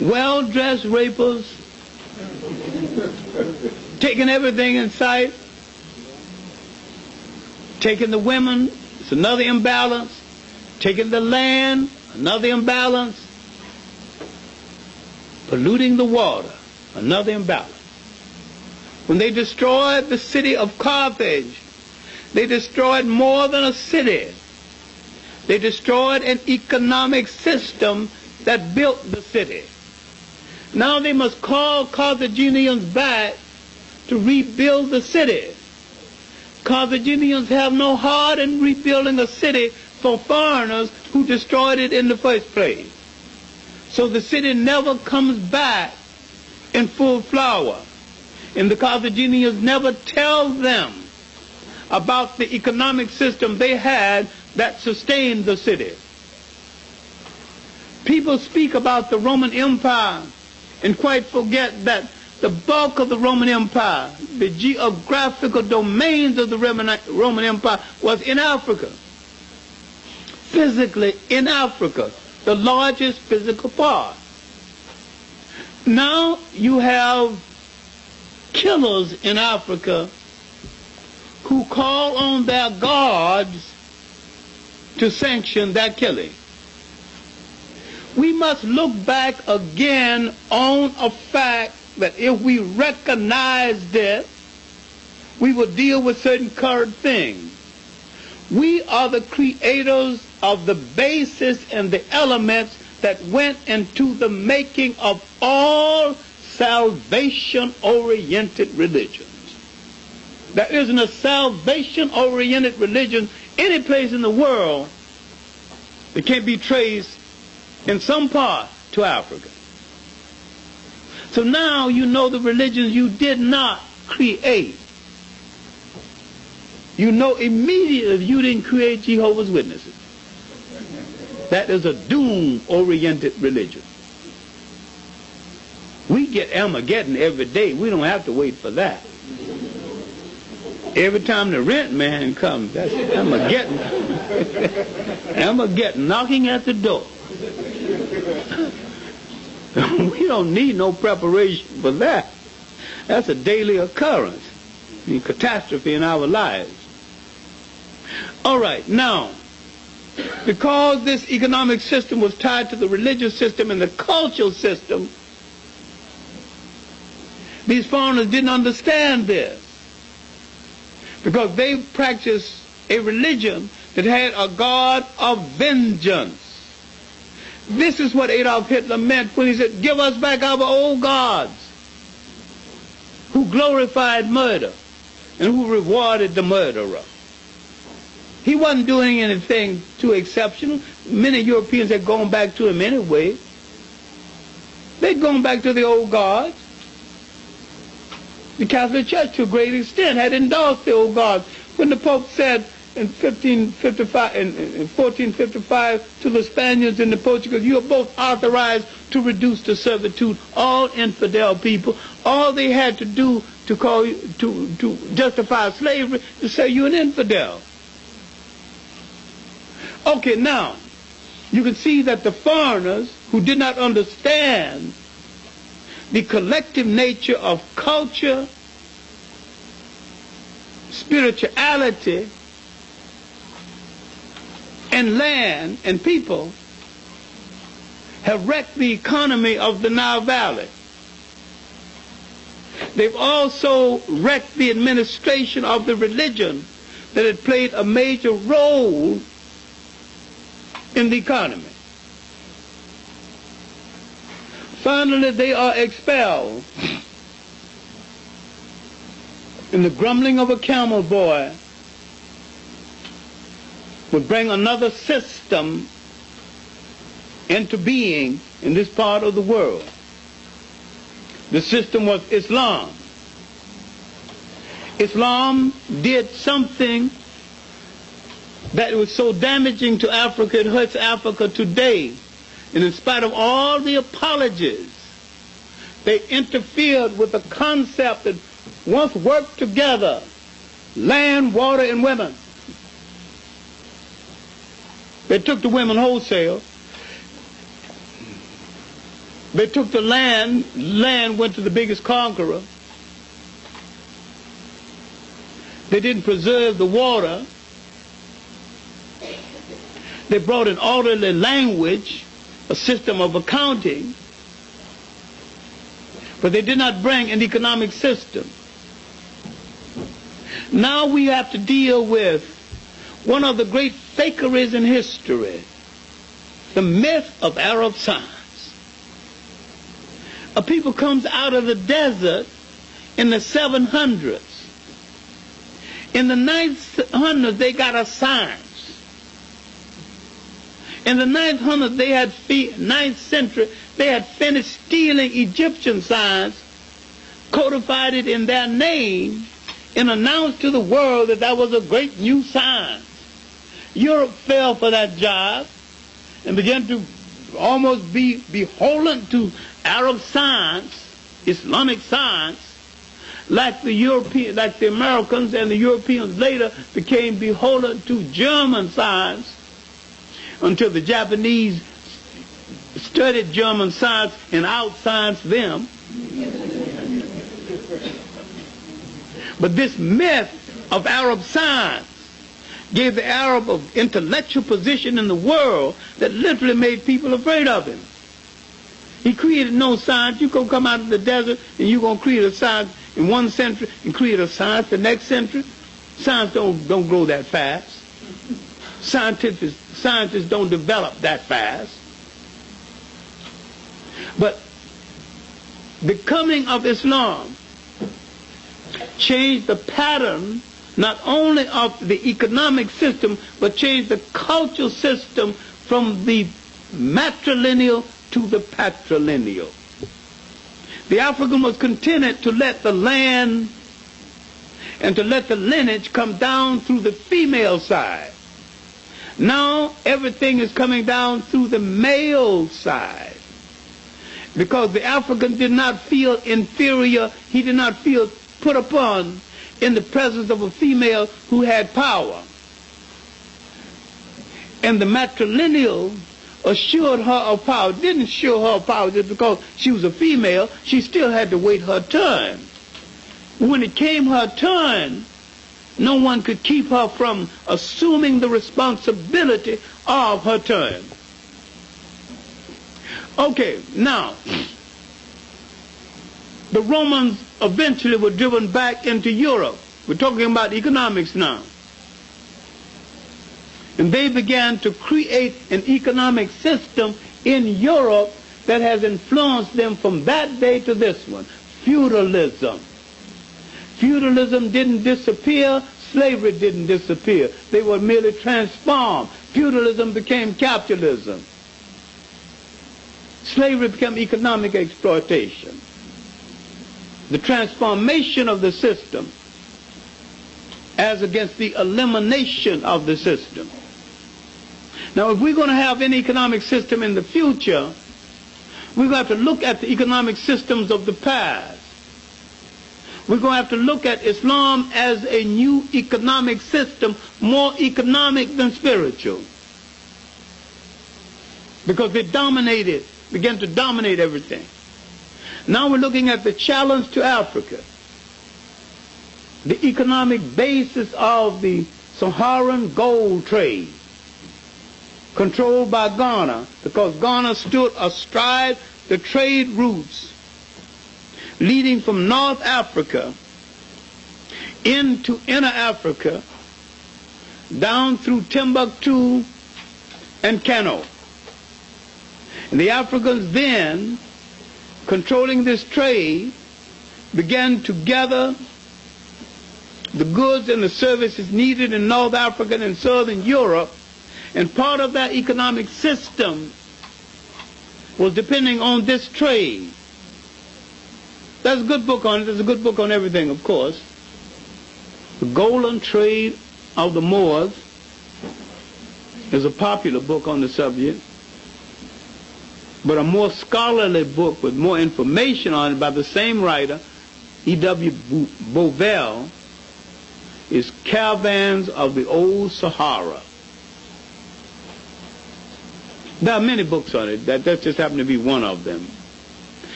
Well-dressed rapers, taking everything in sight, taking the women, it's another imbalance, taking the land, another imbalance, polluting the water, another imbalance. When they destroyed the city of Carthage, they destroyed more than a city. They destroyed an economic system that built the city. Now they must call Carthaginians back to rebuild the city. Carthaginians have no heart in rebuilding a city for foreigners who destroyed it in the first place. So the city never comes back in full flower. And the Carthaginians never tell them about the economic system they had that sustained the city. People speak about the Roman Empire and quite forget that the bulk of the Roman Empire, the geographical domains of the Roman Empire, was in Africa. Physically in Africa, the largest physical part. Now you have killers in Africa who call on their gods to sanction that killing. We must look back again on a fact that if we recognize this, we will deal with certain current things. We are the creators of the basis and the elements that went into the making of all salvation-oriented religions. There isn't a salvation-oriented religion any place in the world that can't be traced in some part to Africa. So now you know the religions you did not create. You know immediately you didn't create Jehovah's Witnesses. That is a doom-oriented religion. We get Armageddon every day. We don't have to wait for that. Every time the rent man comes, that's Armageddon. Armageddon knocking at the door. We don't need no preparation for that. That's a daily occurrence, a catastrophe in our lives. All right, now, because this economic system was tied to the religious system and the cultural system, these foreigners didn't understand this, because they practiced a religion that had a God of vengeance. This is what Adolf Hitler meant when he said, give us back our old gods, who glorified murder and who rewarded the murderer. He wasn't doing anything too exceptional. Many Europeans had gone back to him anyway. They'd gone back to the old gods. The Catholic Church, to a great extent, had endorsed the old gods. When the Pope said in 1455 to the Spaniards and the Portuguese, you are both authorized to reduce to servitude all infidel people. All they had to do to call you, to justify slavery, to say you're an infidel. Okay, now, you can see that the foreigners who did not understand the collective nature of culture, spirituality, and land and people have wrecked the economy of the Nile Valley. They've also wrecked the administration of the religion that had played a major role in the economy. Finally, they are expelled. And the grumbling of a camel boy would bring another system into being in this part of the world. The system was Islam. Islam did something that was so damaging to Africa, it hurts Africa today. And in spite of all the apologies, they interfered with the concept that once worked together, land, water, and women. They took the women wholesale. They took the land. Land went to the biggest conqueror. They didn't preserve the water. They brought an orderly language, a system of accounting, but they did not bring an economic system. Now we have to deal with one of the great fakeries in history. The myth of Arab science. A people comes out of the desert in the 700s. In the 900s, they got a science. In the 900s, 9th century, they had finished stealing Egyptian science, codified it in their name, and announced to the world that was a great new science. Europe fell for that job and began to almost be beholden to Arab science, Islamic science, like the Americans and the Europeans later became beholden to German science, until the Japanese studied German science and out-scienced them. But this myth of Arab science gave the Arab an intellectual position in the world that literally made people afraid of him. He created no science. You gonna come out of the desert and you're gonna create a science in one century and create a science the next century. Science don't grow that fast. Scientists don't develop that fast. But the coming of Islam changed the pattern not only of the economic system, but changed the cultural system from the matrilineal to the patrilineal. The African was contented to let the land and to let the lineage come down through the female side. Now everything is coming down through the male side, because the African did not feel inferior, he did not feel put upon in the presence of a female who had power. And the matrilineal assured her of power. Didn't assure her of power just because she was a female. She still had to wait her turn. When it came her turn, no one could keep her from assuming the responsibility of her turn. Okay, now, the Romans eventually were driven back into Europe. We're talking about economics now. And they began to create an economic system in Europe that has influenced them from that day to this one. Feudalism. Feudalism didn't disappear. Slavery didn't disappear. They were merely transformed. Feudalism became capitalism. Slavery became economic exploitation. The transformation of the system as against the elimination of the system. Now, if we're going to have an economic system in the future, we're going to have to look at the economic systems of the past. We're going to have to look at Islam as a new economic system, more economic than spiritual. Because it began to dominate everything. Now we're looking at the challenge to Africa. The economic basis of the Saharan gold trade, controlled by Ghana, because Ghana stood astride the trade routes leading from North Africa into Inner Africa, down through Timbuktu and Kano. And the Africans then, controlling this trade, began to gather the goods and the services needed in North Africa and Southern Europe, and part of that economic system was depending on this trade. There's a good book on it. There's a good book on everything, of course. The Golden Trade of the Moors is a popular book on the subject. But a more scholarly book with more information on it by the same writer, E.W. Bovell, is Caravans of the Old Sahara. There are many books on it. That just happened to be one of them.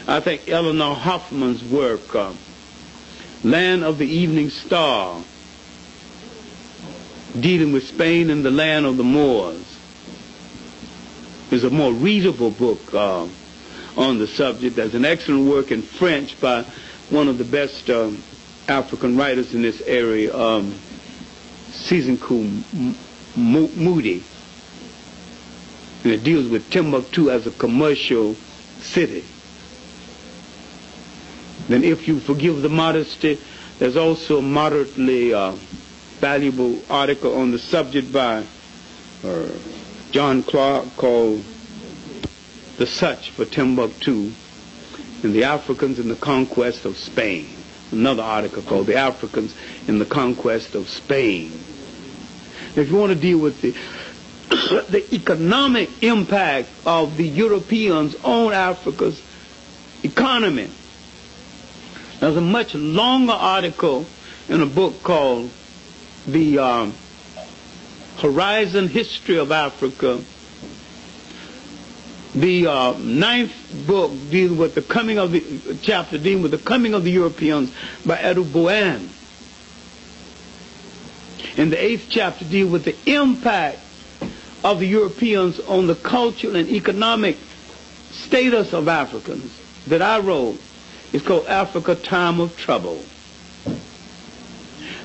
I think Eleanor Hoffman's work, Land of the Evening Star, dealing with Spain and the land of the Moors, is a more readable book on the subject. There's an excellent work in French by one of the best African writers in this area, Cézanne Moody. And it deals with Timbuktu as a commercial city. Then if you forgive the modesty, there's also a moderately valuable article on the subject by John Clarke called The Search for Timbuktu and the Africans in the Conquest of Spain. Another article called The Africans in the Conquest of Spain. If you want to deal with the economic impact of the Europeans on Africa's economy, there's a much longer article in a book called The Horizon History of Africa. The ninth book deals with the coming of the chapter dealing with the coming of the Europeans by Edu Boan. And the eighth chapter deals with the impact of the Europeans on the cultural and economic status of Africans that I wrote. It's called Africa, Time of Trouble.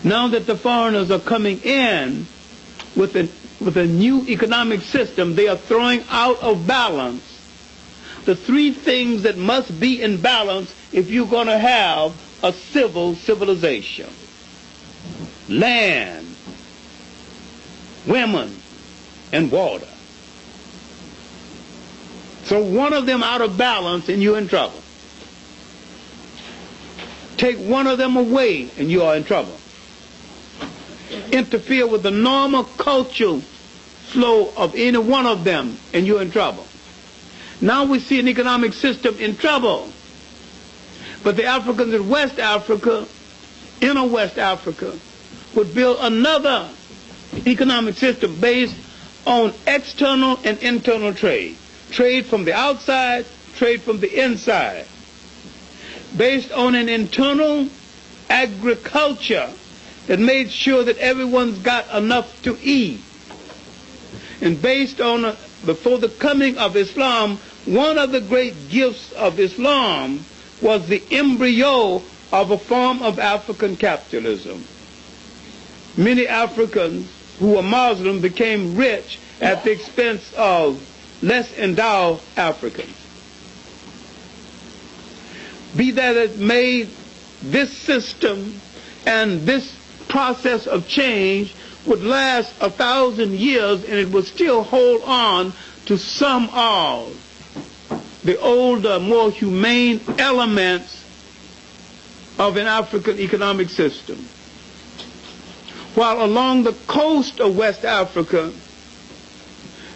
Now that the foreigners are coming in with a new economic system, they are throwing out of balance the three things that must be in balance if you're going to have a civilization: land, women, and water. So one of them out of balance and you're in trouble. Take one of them away and you are in trouble. Interfere with the normal cultural flow of any one of them and you're in trouble. Now we see an economic system in trouble. But the Africans in West Africa, inner West Africa, would build another economic system based on external and internal trade. Trade from the outside, trade from the inside. Based on an internal agriculture that made sure that everyone's got enough to eat. And based on, before the coming of Islam, one of the great gifts of Islam was the embryo of a form of African capitalism. Many Africans who were Muslim became rich at the expense of less endowed Africans. Be that it may, this system and this process of change would last 1,000 years and it would still hold on to some of the older, more humane elements of an African economic system. While along the coast of West Africa,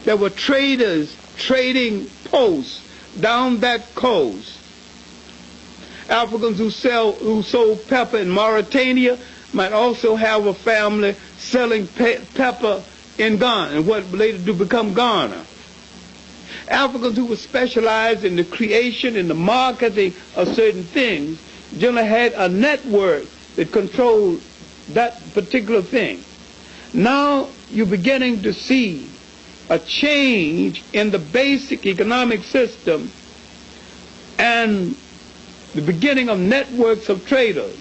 there were traders trading posts down that coast. Africans who sold pepper in Mauritania might also have a family selling pepper in Ghana, and what later to become Ghana. Africans who were specialized in the creation and the marketing of certain things generally had a network that controlled that particular thing. Now you're beginning to see a change in the basic economic system and the beginning of networks of traders.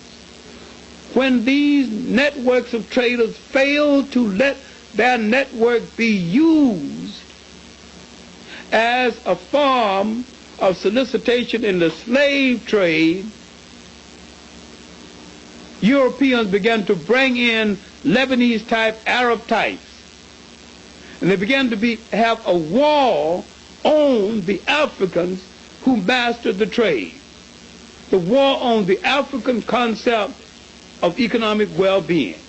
When these networks of traders fail to let their network be used as a form of solicitation in the slave trade, Europeans began to bring in Lebanese type, Arab types. And they began to have a war on the Africans who mastered the trade. The war on the African concept of economic well-being.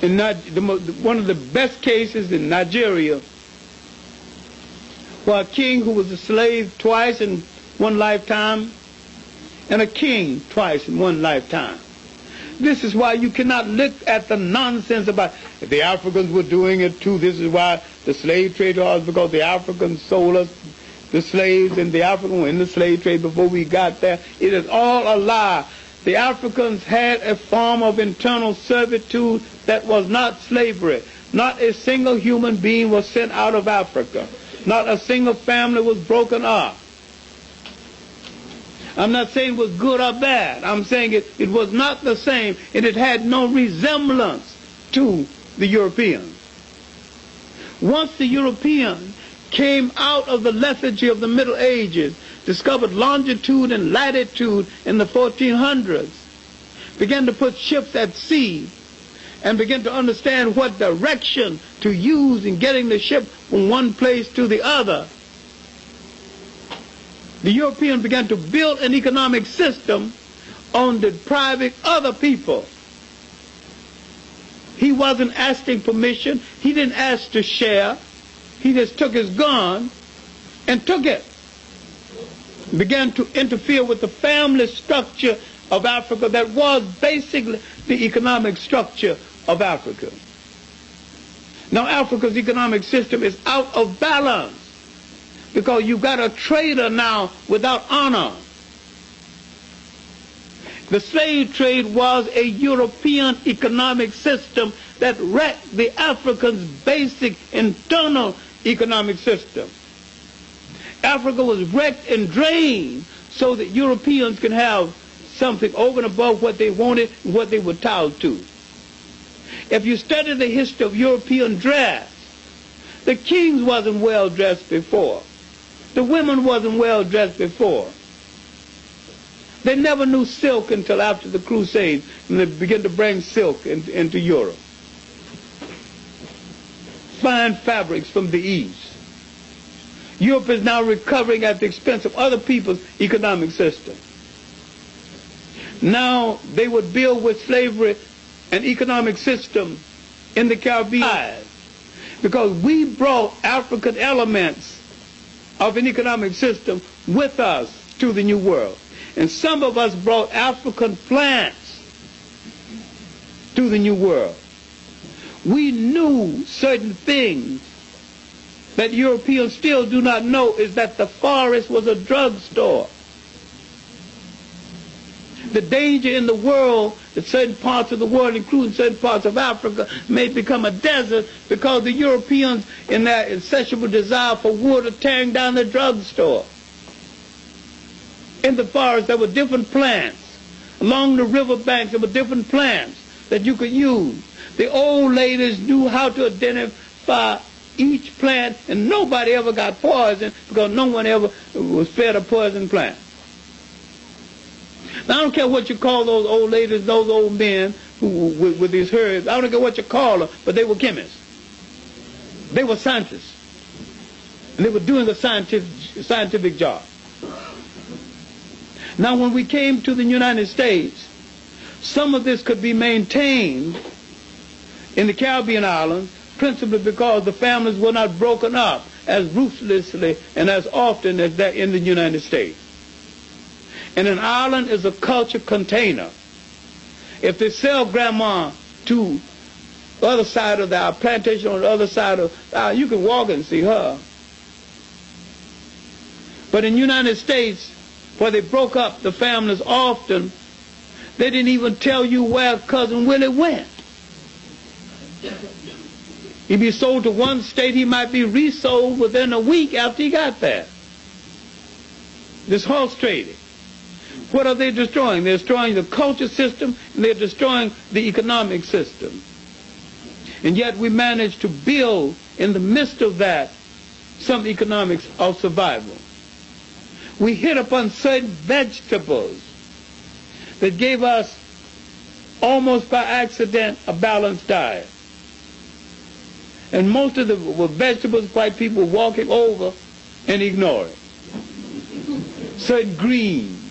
One of the best cases in Nigeria, where a king who was a slave twice in one lifetime and a king twice in one lifetime. This is why you cannot look at the nonsense about if the Africans were doing it too. This is why the slave trade was, because the Africans sold us the slaves and the Africans were in the slave trade before we got there. It is all a lie. The Africans had a form of internal servitude that was not slavery. Not a single human being was sent out of Africa. Not a single family was broken up. I'm not saying it was good or bad. I'm saying it was not the same, and it had no resemblance to the Europeans. Once the Europeans came out of the lethargy of the Middle Ages, discovered longitude and latitude in the 1400s, began to put ships at sea, and began to understand what direction to use in getting the ship from one place to the other, the Europeans began to build an economic system on depriving other people. He wasn't asking permission. He didn't ask to share. He just took his gun and took it. Began to interfere with the family structure of Africa that was basically the economic structure of Africa. Now Africa's economic system is out of balance because you've got a trader now without honor. The slave trade was a European economic system that wrecked the African's basic internal economic system. Africa was wrecked and drained so that Europeans can have something over and above what they wanted and what they were tied to. If you study the history of European dress, the kings wasn't well dressed before. The women wasn't well dressed before. They never knew silk until after the Crusades, when they began to bring silk into Europe. Fine fabrics from the East. Europe is now recovering at the expense of other people's economic system. Now they would build with slavery an economic system in the Caribbean because we brought African elements of an economic system with us to the New World. And some of us brought African plants to the New World. We knew certain things that Europeans still do not know, is that the forest was a drugstore. The danger in the world that certain parts of the world, including certain parts of Africa, may become a desert because the Europeans, in their insatiable desire for wood, are tearing down the drugstore. In the forest there were different plants. Along the river banks there were different plants that you could use. The old ladies knew how to identify each plant, and nobody ever got poisoned because no one ever was fed a poison plant. Now, I don't care what you call those old ladies, those old men who with these herbs. I don't care what you call them, but they were chemists. They were scientists. And they were doing a scientific job. Now, when we came to the United States, some of this could be maintained in the Caribbean islands, principally because the families were not broken up as ruthlessly and as often as they're in the United States. And an island is a culture container. If they sell grandma to the other side of our plantation on the other side of you can walk and see her. But in the United States, where they broke up the families often, they didn't even tell you where Cousin Willie went. He'd be sold to one state, he might be resold within a week after he got there. This horse trading. What are they destroying? They're destroying the culture system, and they're destroying the economic system. And yet we managed to build, in the midst of that, some economics of survival. We hit upon certain vegetables that gave us, almost by accident, a balanced diet. And most of them were vegetables white people were walking over and ignoring. Certain greens,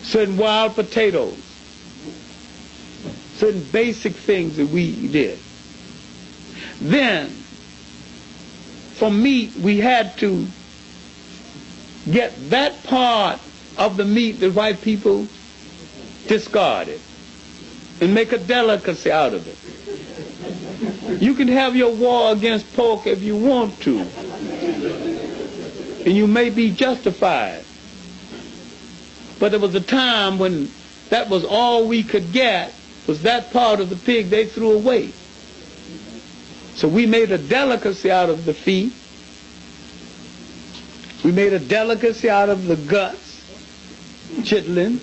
certain wild potatoes, certain basic things that we did. Then, for meat, we had to get that part of the meat that white people discarded and make a delicacy out of it. You can have your war against pork if you want to, and you may be justified. But there was a time when that was all we could get, was that part of the pig they threw away. So we made a delicacy out of the feet. We made a delicacy out of the guts, chitlins.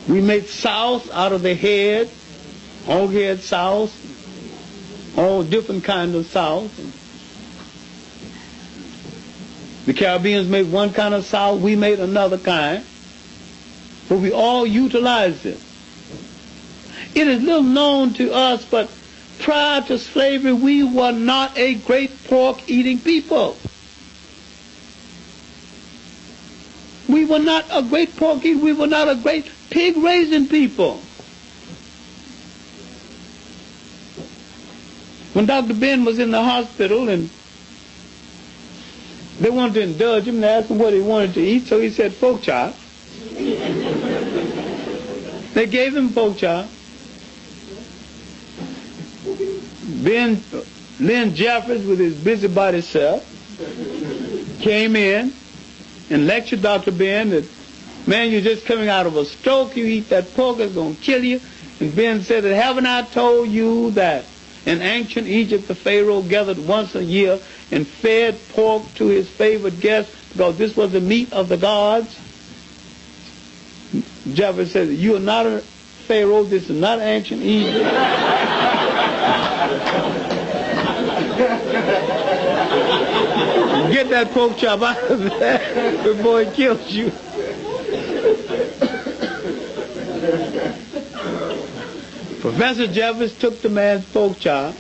We made sauce out of the head, hog head sauce, all different kinds of salt. The Caribbeans made one kind of salt, we made another kind, but we all utilized it. It is little known to us, but prior to slavery, we were not a great pork-eating people. We were not a great pork-eating, we were not a great pig-raising people. When Dr. Ben was in the hospital and they wanted to indulge him and asked him what he wanted to eat, so he said pork chop. They gave him pork chop. Lynn Jeffers, with his busybody self, came in and lectured Dr. Ben that, man, you're just coming out of a stroke, you eat that pork, it's going to kill you. And Ben said that, haven't I told you that in ancient Egypt the Pharaoh gathered once a year and fed pork to his favorite guests because this was the meat of the gods? Jeffers said, you are not a Pharaoh, this is not ancient Egypt. Get that pork chop out of there before it kills you. Professor Jeffers took the man's pork chop,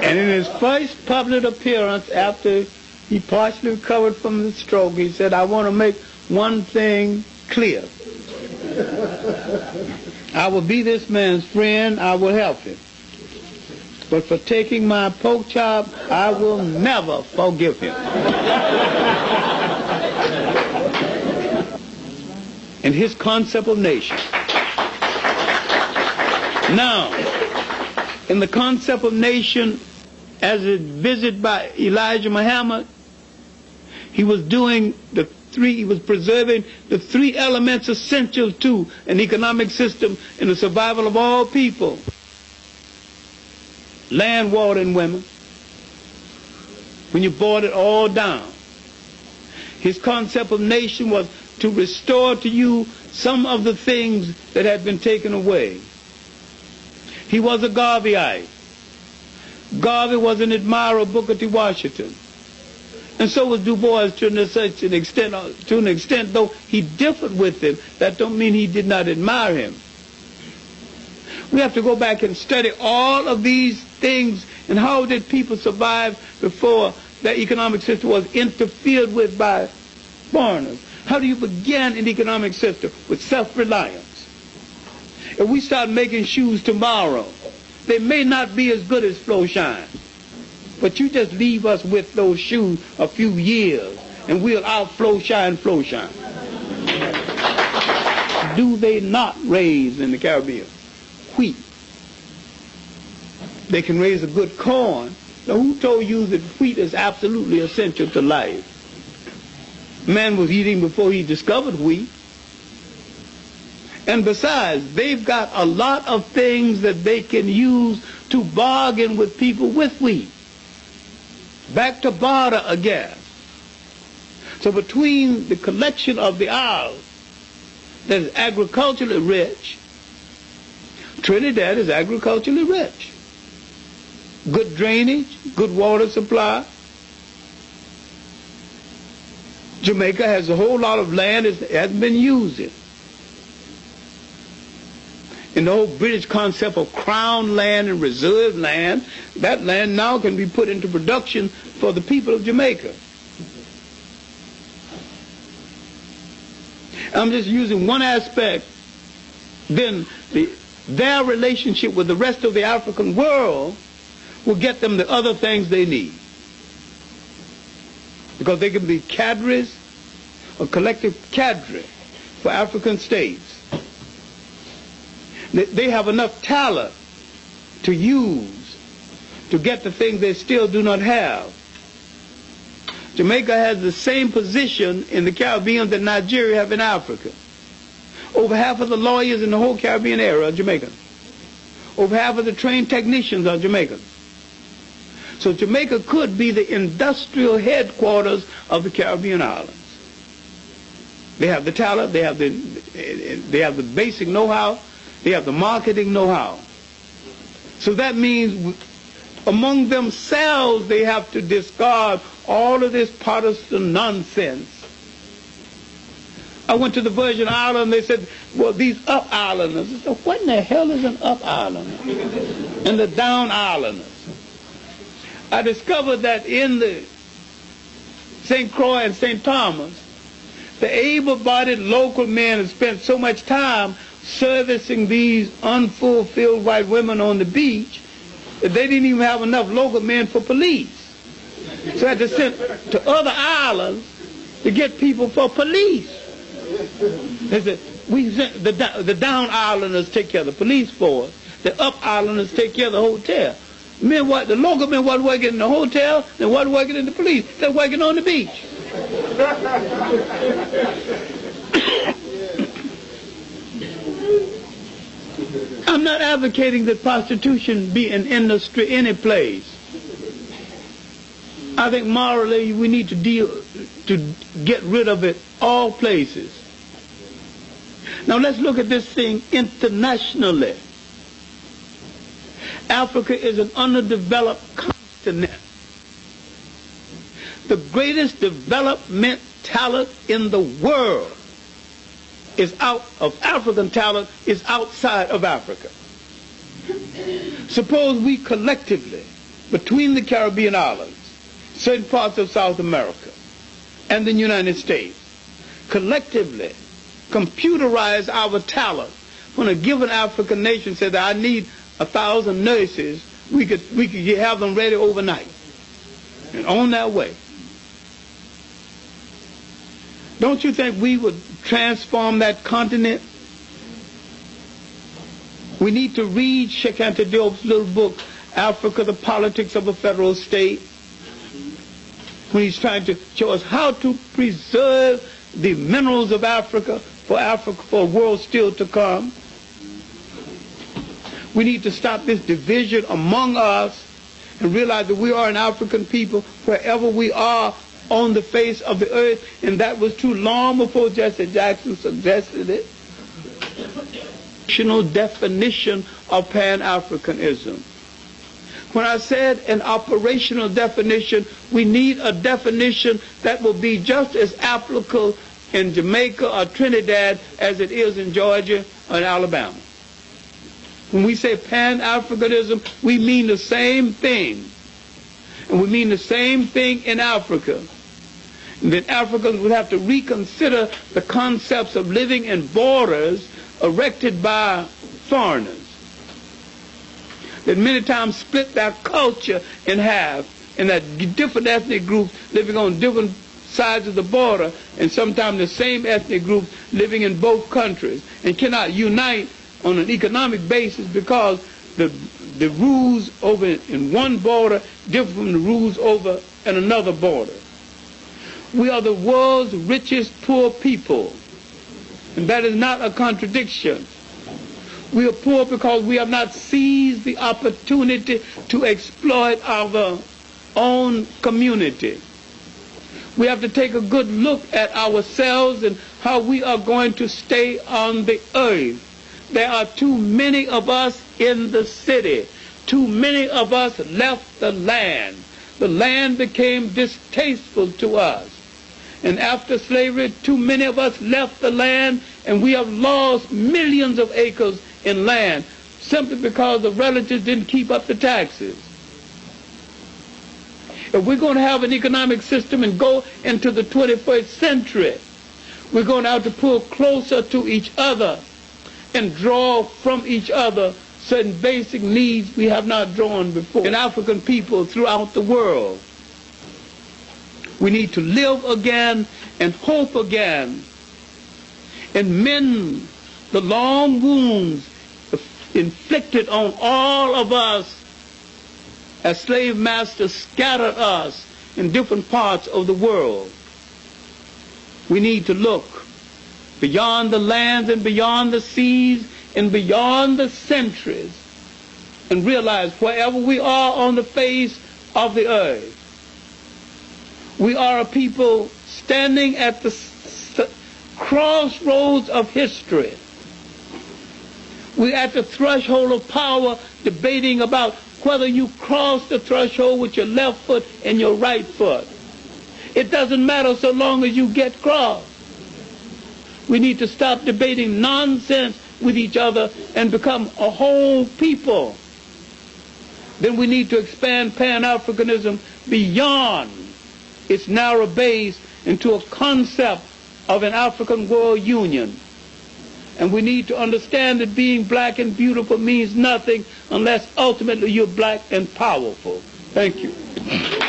and in his first public appearance after he partially recovered from the stroke, he said, I want to make one thing clear. I will be this man's friend, I will help him. But for taking my pork chop, I will never forgive him. And his concept of nation. Now, in the concept of nation, as it visited by Elijah Muhammad, he was preserving the three elements essential to an economic system in the survival of all people: land, water, and women. When you boiled it all down, his concept of nation was to restore to you some of the things that had been taken away. He was a Garveyite. Garvey was an admirer of Booker T. Washington. And so was Du Bois to an extent, though he differed with him, that don't mean he did not admire him. We have to go back and study all of these things and how did people survive before their economic system was interfered with by foreigners. How do you begin an economic system? With self-reliance. If we start making shoes tomorrow, they may not be as good as Flowshine, but you just leave us with those shoes a few years and we'll out Flowshine. Do they not raise in the Caribbean wheat? They can raise a good corn. Now, who told you that wheat is absolutely essential to life? Man was eating before he discovered wheat. And besides, they've got a lot of things that they can use to bargain with people with wheat. Back to barter again. So between the collection of the isles that is agriculturally rich, Trinidad is agriculturally rich. Good drainage, good water supply. Jamaica has a whole lot of land that hasn't been used in. And the whole British concept of crown land and reserve land, that land now can be put into production for the people of Jamaica. I'm just using one aspect. Then their relationship with the rest of the African world will get them the other things they need. Because they can be cadres, a collective cadre for African states. They have enough talent to use to get the things they still do not have. Jamaica has the same position in the Caribbean that Nigeria have in Africa. Over half of the lawyers in the whole Caribbean area are Jamaicans. Over half of the trained technicians are Jamaicans. So Jamaica could be the industrial headquarters of the Caribbean islands. They have the talent, they have the basic know-how, they have the marketing know-how. So that means among themselves they have to discard all of this Protestant nonsense. I went to the Virgin Islands, they said, well, these up islanders. I said, what in the hell is an up islander? And the down islanders. I discovered that in the St. Croix and St. Thomas, the able-bodied local men have spent so much time servicing these unfulfilled white women on the beach that they didn't even have enough local men for police. So I had to send to other islands to get people for police. They said, the down islanders take care of the police force, the up islanders take care of the hotel. The local men wasn't working in the hotel, they wasn't working in the police, they were working on the beach. I'm not advocating that prostitution be an industry any place. I think morally we need to get rid of it all places. Now let's look at this thing internationally. Africa is an underdeveloped continent. The greatest development talent in the world is out of African talent is outside of Africa. Suppose we collectively, between the Caribbean islands, certain parts of South America, and the United States, collectively computerize our talent. When a given African nation said that I need 1,000 nurses, we could have them ready overnight and on that way. Don't you think we would transform that continent? We need to read Cheikh Anta Diop's little book, Africa, the Politics of a Federal State, when he's trying to show us how to preserve the minerals of Africa for a world still to come. We need to stop this division among us and realize that we are an African people wherever we are on the face of the earth, and that was too long before Jesse Jackson suggested it. Definition of Pan-Africanism. When I said an operational definition, we need a definition that will be just as applicable in Jamaica or Trinidad as it is in Georgia or in Alabama. When we say Pan-Africanism, we mean the same thing. And we mean the same thing in Africa. And then Africans would have to reconsider the concepts of living in borders erected by foreigners that many times split their culture in half, and that different ethnic groups living on different sides of the border, and sometimes the same ethnic groups living in both countries, and cannot unite on an economic basis because the rules over in one border differ from the rules over in another border. We are the world's richest poor people, and that is not a contradiction. We are poor because we have not seized the opportunity to exploit our own community. We have to take a good look at ourselves and how we are going to stay on the earth. There are too many of us in the city. Too many of us left the land. The land became distasteful to us. And after slavery, too many of us left the land, and we have lost millions of acres in land simply because the relatives didn't keep up the taxes. If we're going to have an economic system and go into the 21st century, we're going to have to pull closer to each other and draw from each other certain basic needs we have not drawn before. In African people throughout the world, we need to live again and hope again and mend the long wounds inflicted on all of us as slave masters scattered us in different parts of the world. We need to look beyond the lands and beyond the seas and beyond the centuries and realize wherever we are on the face of the earth, we are a people standing at the crossroads of history. We're at the threshold of power, debating about whether you cross the threshold with your left foot and your right foot. It doesn't matter so long as you get crossed. We need to stop debating nonsense with each other and become a whole people. Then we need to expand Pan-Africanism beyond its narrow base into a concept of an African world union. And we need to understand that being black and beautiful means nothing unless ultimately you're black and powerful. Thank you.